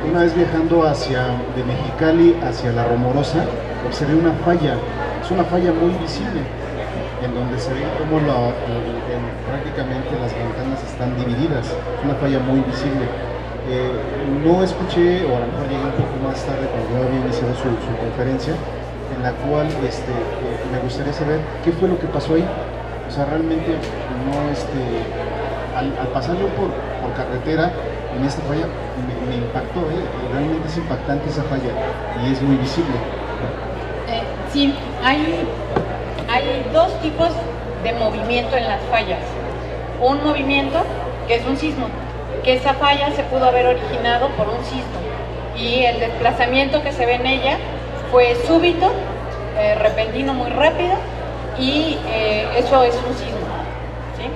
una vez viajando de Mexicali hacia La Rumorosa, observé una falla, es una falla muy visible, en donde se ve como prácticamente las ventanas están divididas, es una falla muy visible. No escuché, o a lo mejor llegué un poco más tarde cuando ya había iniciado su conferencia, en la cual me gustaría saber qué fue lo que pasó ahí. O sea, realmente no, al pasar yo por carretera en esta falla me impactó, realmente es impactante esa falla y es muy visible. Sí, hay dos tipos de movimiento en las fallas. Un movimiento que es un sismo, que esa falla se pudo haber originado por un sismo y el desplazamiento que se ve en ella fue súbito, repentino, muy rápido y eso es un sismo, ¿sí?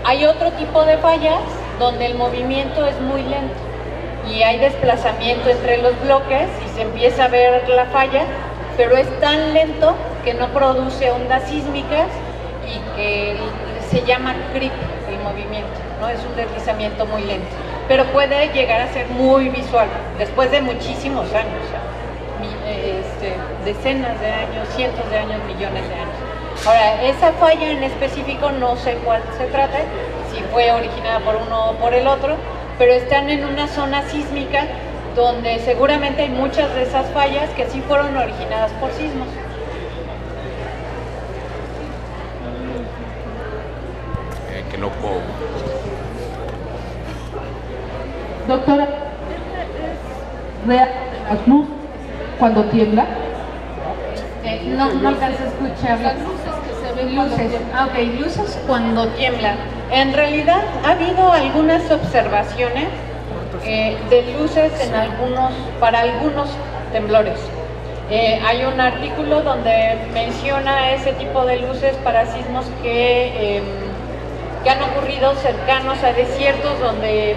Hay otro tipo de fallas donde el movimiento es muy lento y hay desplazamiento entre los bloques y se empieza a ver la falla, pero es tan lento que no produce ondas sísmicas y que se llama creep el movimiento, ¿no? Es un deslizamiento muy lento, pero puede llegar a ser muy visual después de muchísimos años, decenas de años, cientos de años, millones de años. Ahora, esa falla en específico no sé cuál se trata, si fue originada por uno o por el otro, pero están en una zona sísmica donde seguramente hay muchas de esas fallas que sí fueron originadas por sismos. Qué loco. Doctora, ¿real las luces cuando tiembla? No alcancé a escuchar. Las luces que se ven. Luces. Ok, luces cuando tiembla. En realidad ha habido algunas observaciones de luces para algunos temblores. Hay un artículo donde menciona ese tipo de luces para sismos que han ocurrido cercanos a desiertos donde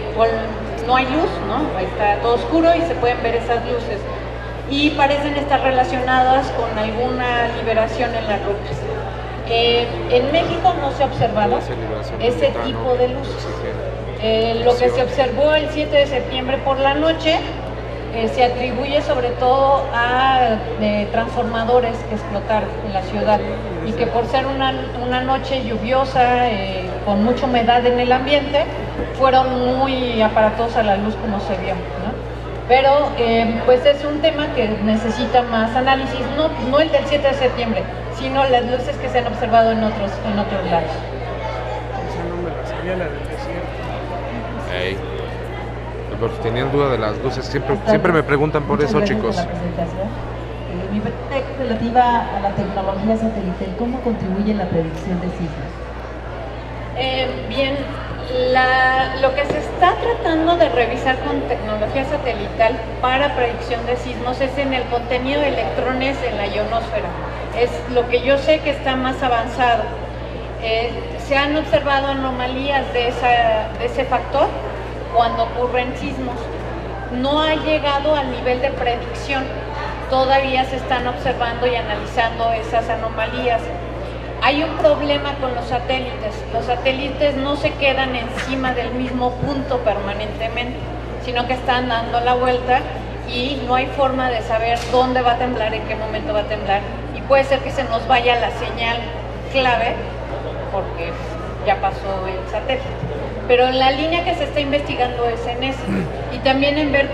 no hay luz, ¿no? Está todo oscuro y se pueden ver esas luces. Y parecen estar relacionadas con alguna liberación en las rocas. En México no se ha observado ese tipo de luz. Lo que se observó el 7 de septiembre por la noche se atribuye sobre todo a transformadores que explotaron en la ciudad y que por ser una noche lluviosa, con mucha humedad en el ambiente, fueron muy aparatosa a la luz como se vio, ¿no? Pero pues es un tema que necesita más análisis, no el del 7 de septiembre, sino las luces que se han observado en otros lados. Esa no me la sabía, la del desierto. Hey. Pues tenían duda de las luces, siempre me preguntan por eso, chicos. Por la presentación. Mi pregunta es relativa a la tecnología satelital. ¿Cómo contribuye en la predicción de sismos? Bien, lo que se está tratando de revisar con tecnología satelital para predicción de sismos es en el contenido de electrones en la ionosfera. Es lo que yo sé que está más avanzado. Se han observado anomalías de ese factor cuando ocurren sismos. No ha llegado al nivel de predicción. Todavía se están observando y analizando esas anomalías. Hay un problema con los satélites. Los satélites no se quedan encima del mismo punto permanentemente, sino que están dando la vuelta y no hay forma de saber dónde va a temblar, en qué momento va a temblar. Y puede ser que se nos vaya la señal clave porque ya pasó el satélite. Pero en la línea que se está investigando es en eso. Y también en ver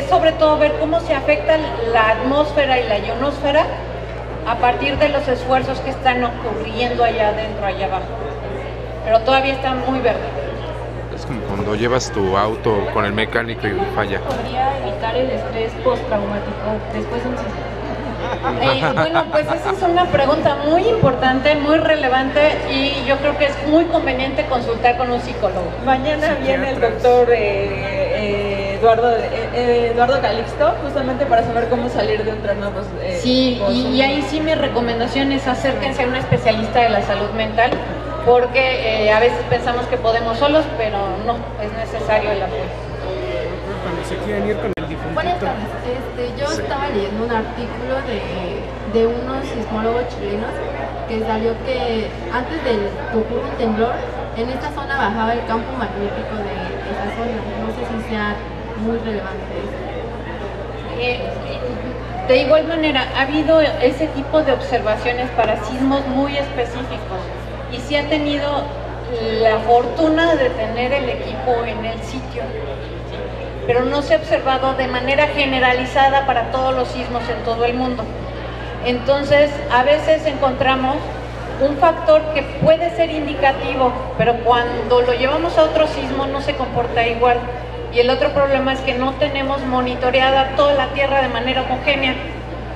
sobre todo ver cómo se afecta la atmósfera y la ionosfera a partir de los esfuerzos que están ocurriendo allá adentro, allá abajo. Pero todavía está muy verde. Es como cuando llevas tu auto con el mecánico y falla. ¿Podría evitar el estrés postraumático después de un sismo? Bueno, pues esa es una pregunta muy importante, muy relevante y yo creo que es muy conveniente consultar con un psicólogo. Mañana viene el doctor Eduardo Calixto, justamente para saber cómo salir de un trastorno. Sí, y ahí sí mi recomendación es acérquense a un especialista de la salud mental, porque a veces pensamos que podemos solos, pero no, es necesario el apoyo. Cuando se quieren ir con el difuntito. Buenas tardes. Yo estaba leyendo un artículo de unos sismólogos chilenos que salió que antes de que ocurra un temblor, en esta zona bajaba el campo magnético de esa zona. No sé si sea muy relevante eso. De igual manera, ha habido ese tipo de observaciones para sismos muy específicos y se ha tenido la fortuna de tener el equipo en el sitio, pero no se ha observado de manera generalizada para todos los sismos en todo el mundo. Entonces, a veces encontramos un factor que puede ser indicativo, pero cuando lo llevamos a otro sismo no se comporta igual. Y el otro problema es que no tenemos monitoreada toda la Tierra de manera homogénea,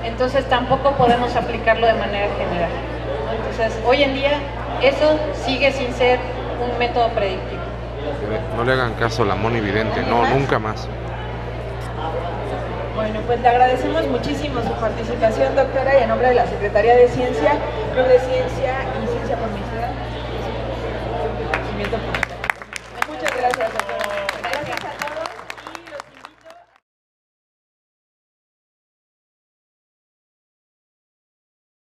entonces tampoco podemos aplicarlo de manera general. Entonces, hoy en día, eso sigue sin ser un método predictivo. No le hagan caso a la monividente, no, nunca más. Bueno, pues le agradecemos muchísimo su participación, doctora, y en nombre de la Secretaría de Ciencia, Club de Ciencia,